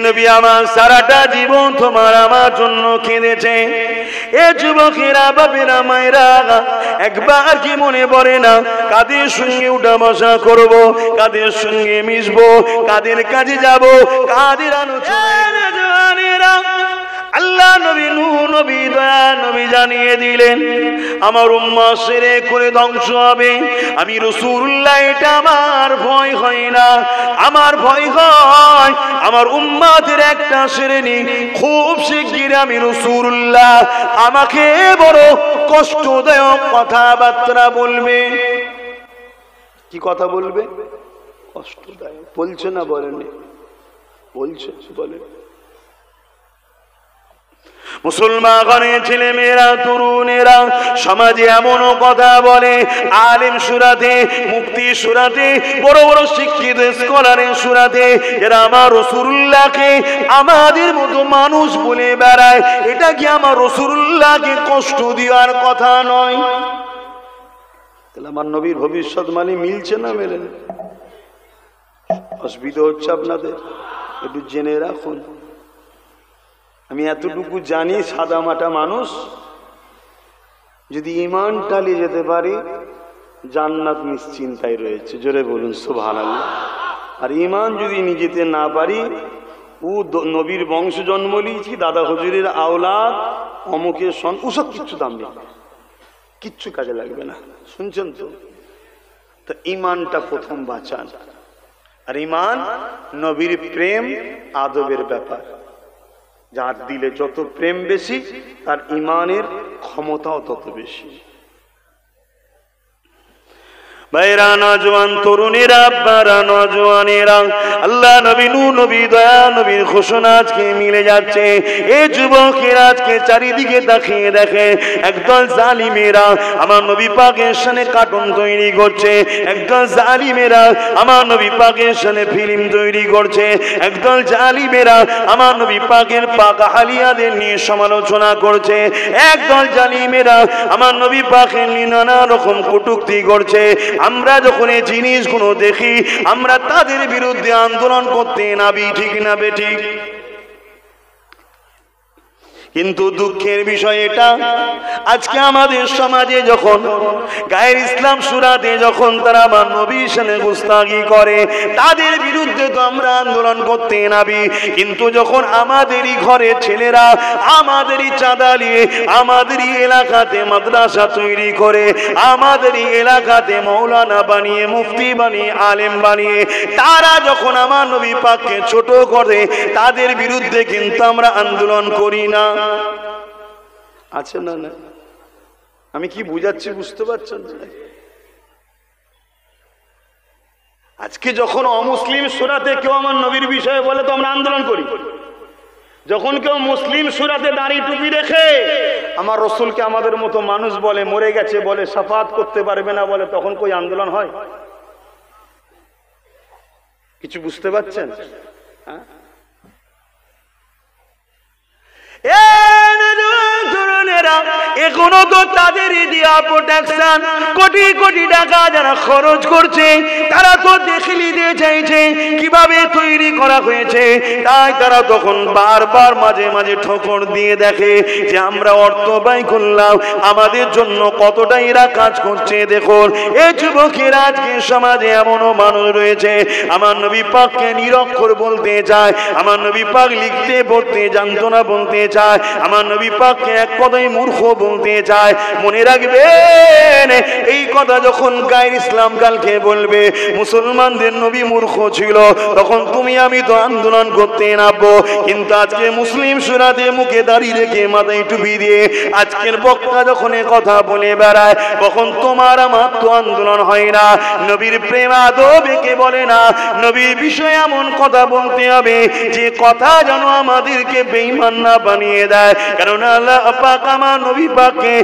নবী আমার সারাটা জীবন তোমার আমার জন্য কেঁদেছে। এ যুবকেরা, বাবেরা, মায়েরা, একবার কি মনে পড়ে না কাদের সঙ্গে উঠা বসা করব, কাদের সঙ্গে মিশবো, কাদের কাজে যাব, কাদের আলোচনা। আল্লাহ নবী নূহ নবী দয়া নবী জানিয়ে দিলেন আমার উম্মত শিরক করে ধ্বংস হবে। আমি রাসূলুল্লাহ, এটা আমার ভয় হয় না, আমার ভয় হয় আমার উম্মতের একটা শ্রেণী খুব শিগগির আমি রাসূলুল্লাহ আমাকে বড় কষ্টদায়ক কথাবার্তা বলবে। কি কথা বলবে? কষ্টদায়ক বলছে না, বলেনি? বলছে, বলে। মুসলমানের ছেলে মেয়েরা, তরুণেরা সমাজে এমনও কথা বলে, আলেম সুরাতে, মুফতি সুরাতে, বড় বড় শিক্ষিত স্কলারের সুরাতে, যারা আমার রাসূলুল্লাহকে আমাদের মতো মানুষ বলে বেড়ায়। এটা কি আমার রাসূলুল্লাহকে কষ্ট দেওয়ার কথা নয়? তাহলে আমার নবীর ভবিষ্যৎবাণী মিলছে না মেলে না? অসুবিধা হচ্ছে আপনাদের, একটু জেনে রাখুন। আমি এতটুকু জানি, সাদা মাটা মানুষ, যদি ঈমান টালে যেতে পারি জান্নাত নিশ্চিন্তায় রয়েছে। জোরে বলুন সুবহানাল্লাহ। আর ঈমান যদি নিজেতে না পারি, ও নবীর বংশ জন্ম নিয়েছি, দাদা হুজুরের আওলাদ, অমুকের সন, ওসব কিচ্ছু দাম নেই, কিচ্ছু কাজে লাগবে না। শুনছেন তো? তা ঈমানটা প্রথম বাঁচান। আর ঈমান নবীর প্রেম আদবের ব্যাপার। যার দিলে যত প্রেম বেশি, তার ঈমানের ক্ষমতাও তত বেশি। ভাইরা, নওজোয়ান তরুণেরা, আব্বারা, নওজোয়ানেরা, আল্লাহ নবী নূহ নবী দয়া নবীর ঘোষণা আজকে মিলে যাচ্ছে। এই যুবকেরা আজকে চারিদিকে তাকিয়ে দেখে একদল জালিমেরা আমার নবী পাকের শানে কার্টুন তৈরি করছে, একদল জালিমেরা আমার নবী পাকের শানে ফিল্ম তৈরি করছে, একদল জালিমেরা আমার নবী পাকের পাক আহলিয়াদের নিয়ে সমালোচনা করছে, একদল জালিমেরা আমার নবী পাকের নিয়ে নানা রকম কটূক্তি করছে। আমরা যখন এই জিনিসগুলো দেখি, আমরা তাদের বিরুদ্ধে আন্দোলন করতে নাবি, ঠিক না বেঠিক? কিন্তু দুঃখের বিষয় এটা, আজকে আমাদের সমাজে যখন গায়ের ইসলাম সুরাতে যখন তারা আমার নবীর শানে গুস্তাখি করে, তাদের বিরুদ্ধে তো আমরা আন্দোলন করতে নাবি। কিন্তু যখন আমাদেরই ঘরে ছেলেরা আমাদেরই চাঁদা নিয়ে আমাদেরই এলাকাতে মাদ্রাসা তৈরি করে, আমাদেরই এলাকাতে মৌলানা বানিয়ে, মুফতি বানিয়ে, আলেম বানিয়ে, তারা যখন আমার নবী পাককে ছোট করে, তাদের বিরুদ্ধে কিন্তু আমরা আন্দোলন করি না। আছে না? না, আমি কি বুঝাচ্ছি বুঝতে পারছেন? আজকে যখন অমুসলিম সূরাতে কেউ আমার নবীর বিষয়ে বলে তো আমরা আন্দোলন করি। যখন কেউ মুসলিম সূরাতে দাড়ি টুপি রেখে আমার রাসূলকে আমাদের মতো মানুষ বলে, মরে গেছে বলে, শাফাত করতে পারবে না বলে, তখন কই আন্দোলন হয়? কিছু বুঝতে পারছেন? হ্যাঁ, এখনো তো তাদেরই দিয়া প্রোটেকশন, কোটি কোটি টাকা যারা খরচ করছে, তারা তো দেখিয়ে দিয়ে চাইছে কিভাবে তৈরি করা হয়েছে। তাই তারা তখন বারবার মাঝে মাঝে ঠোকর দিয়ে দেখে যে আমরা অর্থ ব্যয় করলাম, আমাদের জন্য কতটা এরা কাজ করছে। দেখুন, এই যুবকেরা আজকে সমাজে এমনও মানুষ রয়েছে আমার নবী পাককে নিরক্ষর বলতে চায়, আমার নবী পাক লিখতে পড়তে জানতো না বলতে চায়, আমার নবী পাককে এক কথায় মূর্খ বলতে চায়। মনে রাখবেন, এই কথা যখন গায়ের ইসলাম কালকে বলবে মুসলমানদের নবী মূর্খ ছিল, তখন তুমি আমি তো আন্দোলন করতে নামবো। কিন্তু আজকে মুসলিম সূরাতে মুখে দাঁড়িয়ে রেখে মাথায় টুপি দিয়ে আজকের বক্তা যখন কথা বলে বেড়ায়, তখন তোমার আমার তো আন্দোলন হয় না। নবীর প্রেম আদব একে বলে না। নবীর বিষয়ে এমন কথা বলতে হবে যে কথা যেন আমাদেরকে বেঈমান না বানিয়ে দেয়। কারণ আল্লাহ পাক আমার নবী পাককে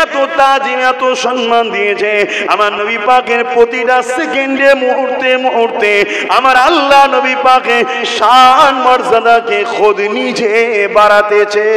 এত তাজিম, এত সম্মান দিয়েছে। আমার নবী পাকের প্রতিটা সেকেন্ডে, মুহূর্তে মুহূর্তে আমার আল্লাহ নবী পাকে শান মর্যাদাকে খোদ নিজে বাড়াতেছে।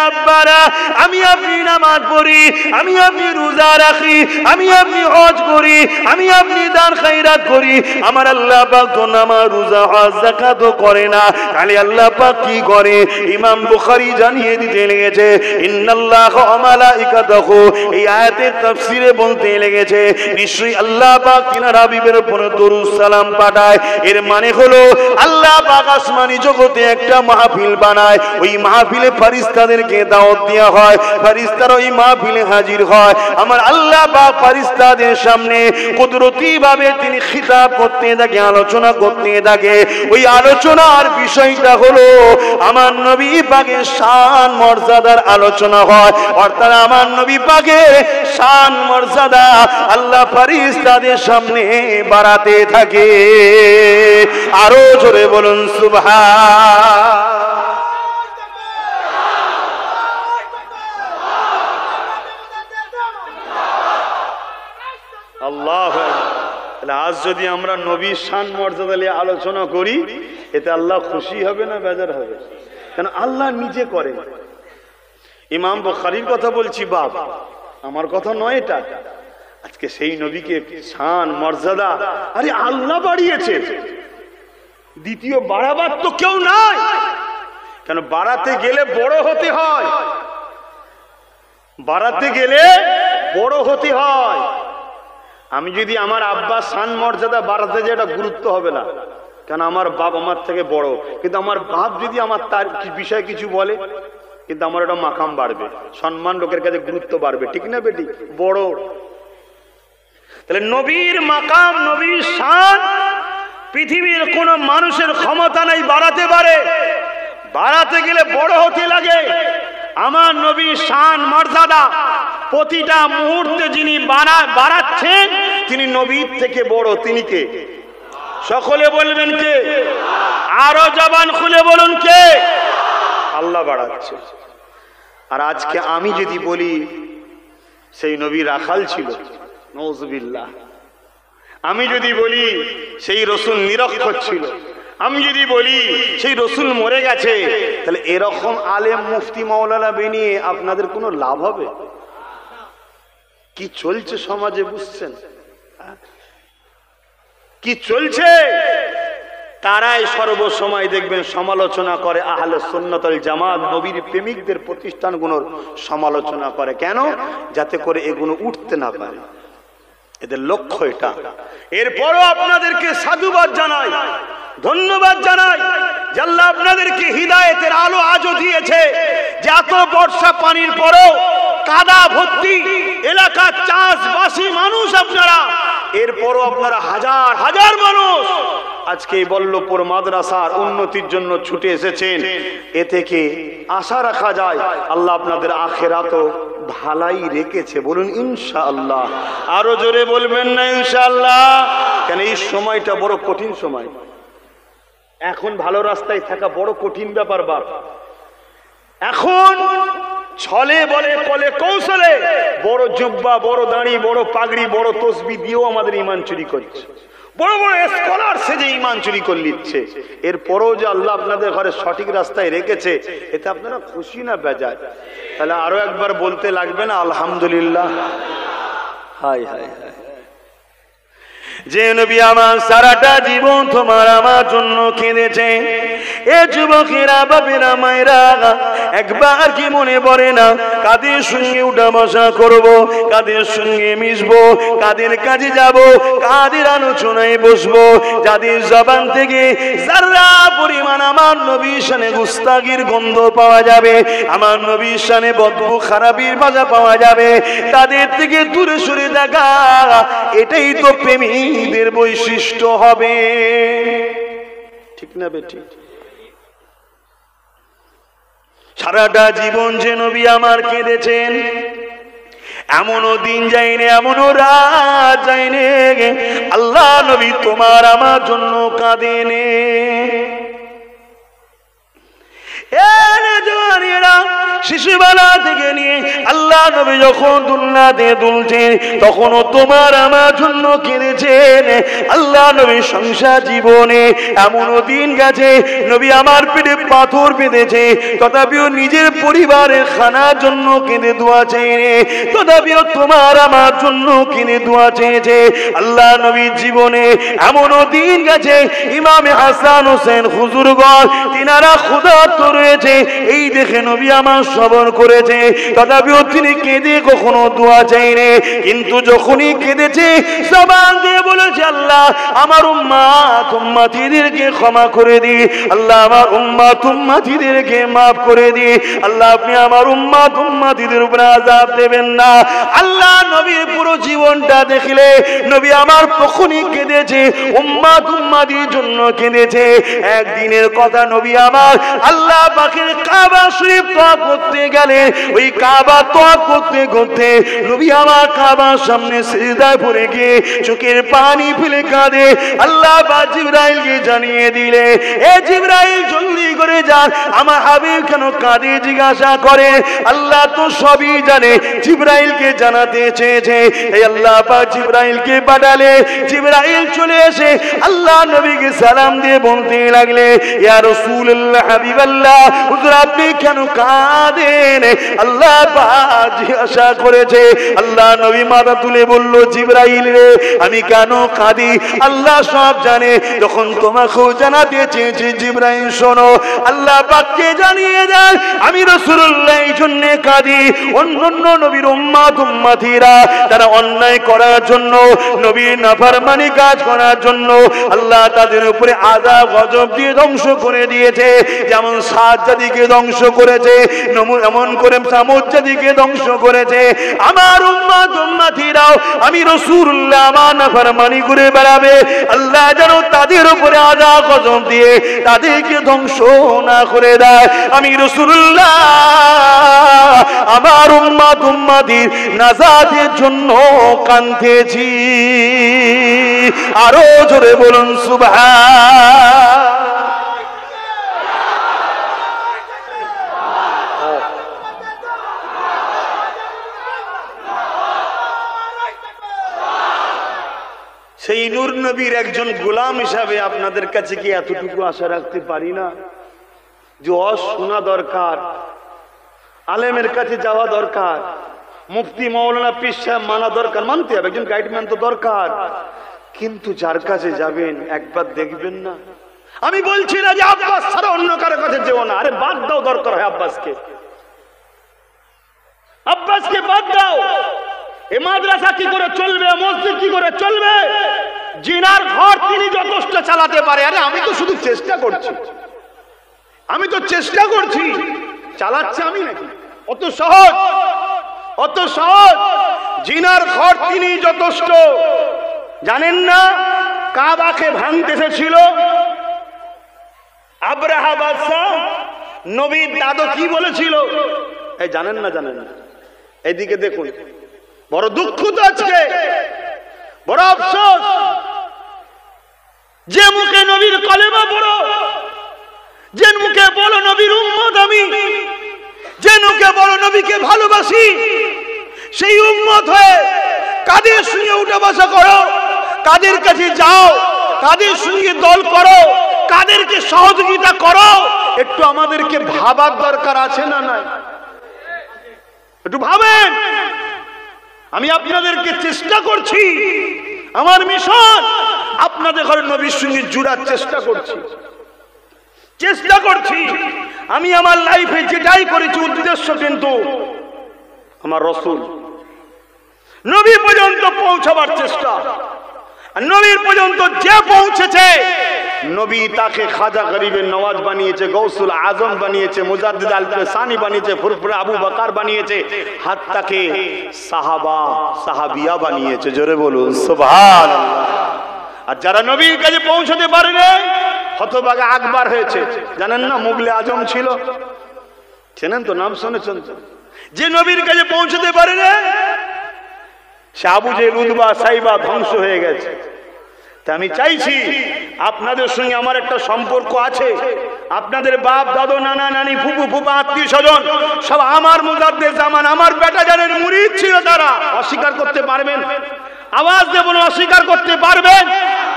আব্বারা, আমি আপনি নামাজ পড়ি, আমি আপনি রোজা রাখি, আমি আপনি হজ করি, আমি আপনি দান খায়রাত করি, আমার আল্লাহ পাক তো নামাজ রোজা হজ যাকাত করে না, খালি আল্লাহ পাক কি করে? ইমাম বুখারী জানিয়ে দিতে লেগেছে ইন্নাল্লাহা ওয়া মালাইকাতাহু, এই আয়াতের তাফসীরে বলতে লেগেছে নিশ্চয়ই আল্লাহ পাক তিনার হাবিবের উপর দরুদ সালাম পাঠায়। এর মানে হলো আল্লাহ পাক আসমানি জগতে একটা মাহফিল বানায়, ওই মাহফিলে ফেরেশতাদেরকে দাওয়াত দেওয়া হয়, ফেরেশতারা ওই মাহফিলে হাজির হয়। আমার আল্লাহ পাক ফেরেশতাদের সামনে কুদরতি ভাবে তিনি খিতাব করতে থাকে, আলোচনা করতে থাকে। ওই আলোচনার বিষয়টা হলো আমার নবী পাকের শান মর্যাদার আলোচনা হয়, অর্থাৎ আমার নবী পাকের শান মর্যাদা আল্লাহ ফেরেশতাদের সামনে বাড়াতে থাকে। আরো জোরে বলুন সুবহান। আল্লাহ, আজ যদি আমরা নবীর শান মর্যাদা নিয়ে আলোচনা করি, এতে আল্লাহ খুশি হবে না বেজার হবে? কেন আল্লাহ নিজে করে। ইমাম বুখারীর কথা বলছি বাপ, আমার কথা নয় এটা। আজকে সেই নবীকে শান মর্যাদা আরে আল্লাহ বাড়িয়েছে, দ্বিতীয় বাড়াবার তো কেউ নাই। কেন বাড়াতে গেলে বড় হতে হয়, বাড়াতে গেলে বড় হতে হয়। আমি যদি আমার আব্বা শান মর্যাদা বাড়াতে যাই, এটা গুরুত্ব হবে না, কেন আমার বাপ আমার থেকে বড়। কিন্তু আমার বাপ যদি আমার তার বিষয়ে কিছু বলে, কিন্তু আমার একটা মাকাম বাড়বে, সম্মান, লোকের কাছে গুরুত্ব বাড়বে, ঠিক না বেটি? বড়। তাহলে নবীর মাকাম, নবীর শান পৃথিবীর কোন মানুষের ক্ষমতা নাই বাড়াতে পারে। বাড়াতে গেলে বড় হতে লাগে। আমার নবীর শান মর্যাদা প্রতিটা মুহূর্তে যিনি বাড়াচ্ছেন, তিনি নবীর থেকে বড়। তিনি কে? সকলে বলবেন কে? আরো জবান খুলে বলুন কে? আল্লাহ বাড়াচ্ছে। আর আজকে আমি যদি বলি সেই নবী রাখাল ছিল, নাউযুবিল্লাহ। আমি যদি বলি সেই রসুল নিরক্ষর ছিল, আমি যদি বলি সেই রসুল মরে গেছে, তাহলে এরকম আলেম মুফতি মাওলানা বানিয়ে আপনাদের কোনো লাভ হবে? কি চলছে সমাজে বুঝছেন? কি চলছে? তারাই সর্বসময় দেখবেন সমালোচনা করে আহলে সুন্নাত ওয়াল জামাত, নবীর প্রেমিকদের প্রতিষ্ঠানগুলোর সমালোচনা করে। কেন? যাতে করে এগুলো উঠতে না পারে, এদের লক্ষ্য এটা। এরপরও আপনাদেরকে সাধুবাদ জানাই, ধন্যবাদ জানাই যে আল্লাহ আপনাদেরকে হিদায়েতের আলো আজও দিয়েছে, যে এত বর্ষা পানির পরও কাদা ভর্তি এলাকার চাষবাসী মানুষ আপনারা, এরপরও আপনারা হাজার হাজার মানুষ আজকে এই বল্লভপুর মাদ্রাসার উন্নতির জন্য ছুটে এসেছেন। এ থেকে আশা রাখা যায় আল্লাহ আপনাদের আখিরাতও ভালাই রেখেছে। বলুন ইনশাআল্লাহ। আরো জোরে বলবেন না ইনশাআল্লাহ? কেন এই সময়টা বড় কঠিন সময়। এখন ভালো রাস্তায় থাকা বড় কঠিন ব্যাপার বাপ। এখন ছলে বলে কলে কৌশলে বড় জুব্বা, বড় দাড়ি, বড় পাগড়ি, বড় তসবি দিয়েও আমাদের ঈমান চুরি করছে। বড় বড় স্কলার সেজে ঈমান চুরি করে নিচ্ছে। এরপরও যে আল্লাহ আপনাদের ঘরে সঠিক রাস্তায় রেখেছে, এতে আপনারা খুশি না বেজার? তাহলে আরো একবার বলতে লাগবে না আলহামদুলিল্লাহ? High high high. যে নবী আমার সারাটা জীবন তোমার আমার জন্য কেঁদেছে, এ যুবকেরা, বাবেরা, মায়েরা, একবার কি মনে পড়ে না কাদের সঙ্গে উঠা বসা করব, কাদের সঙ্গে মিশবো, কাদের কাজে যাব, কাদের আলোচনায় বসবো, যাদের জবান থেকে যারা পরিমাণ আমার নবীর শানে গুস্তাগির গন্ধ পাওয়া যাবে, আমার নবীর শানে বদবু খারাপির ভাষা পাওয়া যাবে, তাদের থেকে দূরে সরে থাকা, এটাই তো প্রেমীদের বৈশিষ্ট্য হবে। ঠিক না বেটি? সারাটা জীবন যে নবী আমার কেঁদেছেন, এমনও দিন যায়নি, এমনও রাত যায়নি আল্লাহ নবী তোমার আমার জন্য কাঁদেনে। শিশুবেলা থেকে নিয়ে আল্লাহ নবী যখন দুনিয়াতে দুলছেন তখনও তোমার আমার জন্য কেঁদেছেন। আল্লাহ নবী সংসার জীবনে এমনও দিন গেছে নবী আমার পেটে পাথর বেঁধেছে, তথাপিও নিজের পরিবারের খানার জন্য কেঁদে দোয়া চেয়ে, তথাপিও তোমার আমার জন্য কেঁদে দোয়া চেয়েছে। আল্লাহ নবীর জীবনে এমনও দিন গেছে ইমামে হাসান হোসেন হুজুরগণ তিনারা ক্ষুধার্ত রয়েছে, এই দেখে নবী আমার সবর করেছে, তথাপিও তিনি কেঁদে কখনো দোয়া চাইনি। কিন্তু যখনই কেঁদেছে জবান দিয়ে বলেছে আল্লাহ আমার উম্মাত উম্মতিদেরকে ক্ষমা করে দি, আল্লাহ আমার উম্মাত উম্মতিদেরকে মাফ করে দি, আল্লাহ আপনি আমার উম্মাত উম্মতিদের উপরে আযাব দেবেন না। আল্লাহ নবীর পুরো জীবনটা দেখলে নবী আমার কখনই কেঁদেছে উম্মাত উম্মতির জন্য কেঁদেছে। একদিনের কথা নবী আমার আল্লাহ পাকের কাবা শরীফ তওয়াফ করতে গেলেন, ওই কাবা তওয়াফ করতে করতে নবী আমার কাবার সামনে সিজদায় পড়ে গিয়ে চোখের পানি ফেলে কাঁদে। আল্লাহ পাক জিবরাইলকে জানিয়ে দিলে, এ জিবরাইল জলদি করে যান, আমার হাবিব কেন কাঁদে জিজ্ঞাসা করে। আল্লাহ তো সবই জানে, জিবরাইলকে জানাতে চেয়েছে, এই আল্লাহ পাক জিবরাইলকে পাঠালে। জিবরাইল চলে এসে আল্লাহ নবীকে সালাম দিয়ে বলতে লাগলে, ইয়া রাসূলুল্লাহ হাবিবাল্লাহ হুজুর আপনি কেন কাঁদেন? আল্লাহ পাক জিজ্ঞাসা করেছে। আল্লাহ নবী মাথা তুলে বলল, জিবরাইল রে আমি কেন কাঁদি আল্লাহ সব জানে। যখন তোমাকেও জানাতে চেয়েছি জিবরাইল শোনো, আল্লাহ পাককে জানিয়ে দেন আমি রাসূলুল্লাহ এই জন্য কাঁদি। অন্যান্য নবীর উম্মত উম্মতিরা তারা অন্যায় করার জন্য, নবীর নাফরমানি কাজ করার জন্য আল্লাহ তাদের উপরে আযাব গজব দিয়ে ধ্বংস করে দিয়েছে। যেমন সাদ জাতিকে ধ্বংস করেছে, এমন করে সামুদ জাতিকে ধ্বংস করেছে। আমার উম্মত উম্মতিরাও আমি রাসূলুল্লাহ আমার নাফরমানি করে বেড়াবে, আল্লাহ যেন তাদের উপরে আযাব গজব দিয়ে তাদেরকে ধ্বংস না করে দেয়। আমি রাসূলুল্লাহ আমার উম্মত উম্মতির নাজাতের জন্য কাঁদতেছি। আরো জোরে বলুন সুবহান। সেই নূর নবীর একজন গোলাম হিসাবে আপনাদের কাছে কি এতটুকু আশা রাখতে পারি না যে শোনা দরকার, আলেমের কাছে যাওয়া দরকার, মুফতি মাওলানা পীর সাহেব মানা দরকার, মানতে হবে, একজন গাইডম্যান তো দরকার। কিন্তু যার কাছে যাবেন একবার দেখবেন না। আমি বলছি না যে আব্বাস ছাড়া অন্য কারো কাছে যেও না, আরে বাদ দাও, দরকার হয় আব্বাসকে, আব্বাসকে বাদ দাও। এ মাদ্রাসা কি করে চলবে, মসজিদ কি করে চলবে? জিনার ঘর তিনি যথেষ্ট চালাতে পারে। আরে আমি তো শুধু চেষ্টা করছি, আমি তো চেষ্টা করছি, চালাচ্ছে আমি নাকি? অত সহজ, অত সহজ। জিনার ঘর তিনি যথেষ্ট। জানেন না কাবাকে ভাঙতে এসেছিল আব্রাহা বাদশাহ, নবীর দাদু কি বলেছিল? এই জানেন না? জানেন না? এইদিকে দেখুন, বড় দুঃখ তো আজকে, বড় আফসোস, যে মুখে নবীর কলেমা পড়ো, যে মুখে বলো নবীর উম্মত আমি, যে মুখে বলো নবীকে ভালোবাসি, সেই উম্মত হয়ে কাদের সঙ্গে উঠা বসা করো, কাদের কাছে যাও, কাদের সঙ্গে দল করো, কাদেরকে সহযোগিতা করো, একটু আমাদেরকে ভাবার দরকার আছে না? নাই? একটু ভাবেন। আমি আপনাদেরকে চেষ্টা করছি, আমার মিশন আপনাদের ঘরে নবীর সঙ্গে জুড়ার চেষ্টা করছি, চেষ্টা করছি। আমি আমার লাইফে যেটাই করেছি উদ্দেশ্য কিন্তু আমার রাসূল নবী পর্যন্ত পৌঁছাবার চেষ্টা। নবীর পর্যন্ত যে পৌঁছেছে, নবী তাকে খাজা গরিবের নওয়াজ বানিয়েছে, গৌসুল আজম বানিয়েছে, মুজাদ্দিদ আল সানি বানিয়েছে, ফুরফুরা আবু বকর বানিয়েছে, হাত্তাকে সাহাবা সাহাবিয়া বানিয়েছে। জোরে বলুন সুবহানাল্লাহ। আর যারা নবীর কাছে পৌঁছতে পারেনি, হতভাগা আকবর হয়েছে। জানেন না মুগলে আজম ছিল, চেনেন তো, নাম শুনেছেন তো? যে নবীর কাছে পৌঁছতে পারেনি, সে আবু জেহেল, উতবা, সাইবা ধ্বংস হয়ে গেছে। তা আমি চাইছি আপনাদের সঙ্গে আমার একটা সম্পর্ক আছে, আপনাদের বাপ দাদু নানা নানি ফুপু ফুপা আত্মীয় স্বজন সব আমার মুজাদ্দেদ জামান আমার বেটা জানের মুরিদ ছিল। তারা অস্বীকার করতে পারবেন? আওয়াজ দিয়ে বলুন, অস্বীকার করতে পারবেন?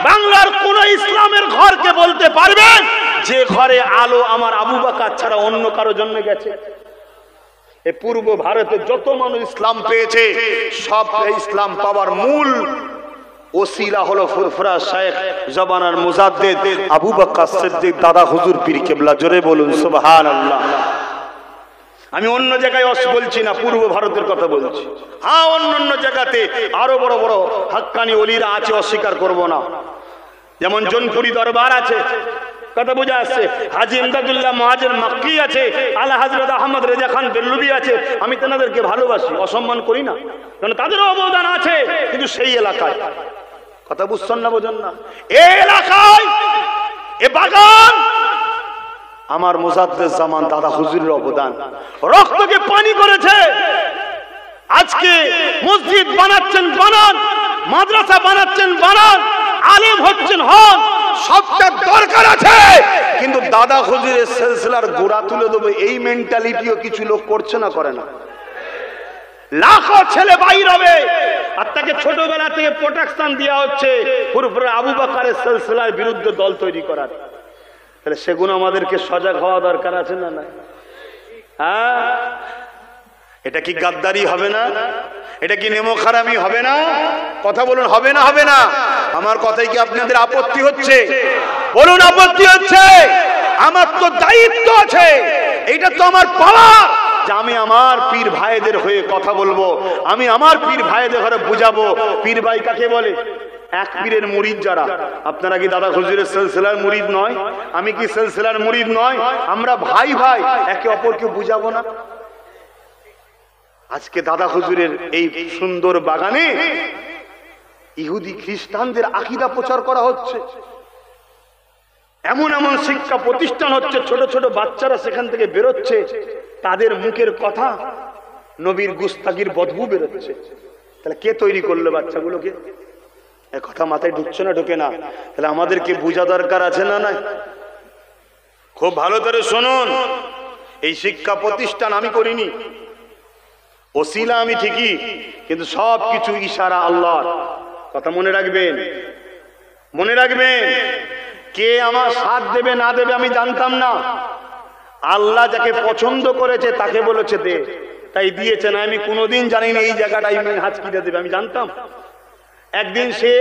বাংলার কোন ইসলামের ঘরকে বলতে পারবেন যে ঘরে আলো আমার আবু বকর ছাড়া অন্য কারো জন্য গেছে? এ পূর্ব ভারতে যত মানুষ ইসলাম পেয়েছে সব ইসলাম পাওয়ার মূল ওসিলা হলো ফুরফুরা শেখ জবানার মুজাদ্দেদ আবু বকর সিদ্দিক দাদা হুজুর পীর কেবলা। জোরে বলুন সুবহানাল্লাহ। আমি অন্য জায়গায় বলছি না, পূর্ব ভারতের কথা বলছি। হ্যাঁ, অন্য জায়গাতে আরো বড় বড় হাক্কানি ওলিরা আছে, অস্বীকার করব না। যেমন জোনপুরি দরবার আছে, কথা বোঝা আসছে। হাজী ইমদাদুল্লাহ মুহাজির মক্কি আছে, আলা হযরত আহমদ রেজা খান বেরলভী আছে। আমি তেনাদেরকে ভালোবাসি, অসম্মান করি না, কারণ তাদেরও অবদান আছে। কিন্তু সেই এলাকায়, কথা বুঝছেন না, বোঝেন না, এই এলাকায় এ বাগান আমার মুজাদ্দেদ জামান দাদা হুজুরের অবদান রক্তকে পানি করেছে। আজকে মসজিদ বানাচ্ছেন বানান, মাদ্রাসা বানাচ্ছেন বানান, আলেম হচ্ছেন হন, সবটা দরকার আছে। কিন্তু দাদা হুজুরের সিলসিলার গোড়া তুলে দেবো এই মেন্টালিটিও কিছু লোক করছে না, করে না। লাখো ছেলে বাইর হবে আর তাকে ছোটবেলা থেকে প্রোটেকশন দেওয়া হচ্ছে পুরোপুরি আবু বকরের সিলসিলার বিরুদ্ধে দল তৈরি করার। তাহলে সেগুলো আমাদেরকে সজাগ হওয়া দরকার আছে না? না, হ্যাঁ, এটা কি গাদ্দারি হবে না? এটা কি নেমোখারামি হবে না? কথা বলুন, হবে না? হবে না? আমার কথাই কি আপনাদের আপত্তি হচ্ছে? বলুন, আপত্তি হচ্ছে? আমার তো দায়িত্ব আছে, এইটা তো আমার পাওয়ার যে আমি আমার পীর ভাইদের হয়ে কথা বলবো, আমি আমার পীর ভাইদের ঘরে বুঝাবো। পীর ভাই কাকে বলে? এক পীরের মুরিদ যারা। আপনারা কি দাদা হুজুরের সিলসিলার মুরিদ নয়? আমি কি সিলসিলার মুরিদ নয়? আমরা ভাই ভাই, একে অপরকে বুঝাবো না? আজকে দাদা হুজুরের এই সুন্দর বাগানে ইহুদি খ্রিস্টানদের আকীদা প্রচার করা হচ্ছে, এমন এমন শিক্ষা প্রতিষ্ঠান হচ্ছে, ছোট ছোট বাচ্চারা সেখান থেকে বেরোচ্ছে, তাদের মুখের কথা নবীর গুস্তাগির বদবু বেরোচ্ছে। তাহলে কে তৈরি করলো বাচ্চাগুলোকে? এ কথা মাথায় ঢুকছে না, ঢোকে না? তাহলে আমাদেরকে বোঝা দরকার আছে না? নাই? খুব ভালো করে শুনুন, এই শিক্ষা প্রতিষ্ঠান আমি করিনি, ওসিলা আমি ঠিকই, কিন্তু সব কিছু ইশারা আল্লাহর। কথা মনে রাখবেন, মনে রাখবেন। কে আমার সাথ দেবে না দেবে আমি জানতাম না। আল্লাহ যাকে পছন্দ করেছে তাকে বলেছে দে, তাই দিয়েছে। না, আমি কোনোদিন জানি না এই জায়গাটাই হাত কিনে দেবে, আমি জানতাম। একদিন সে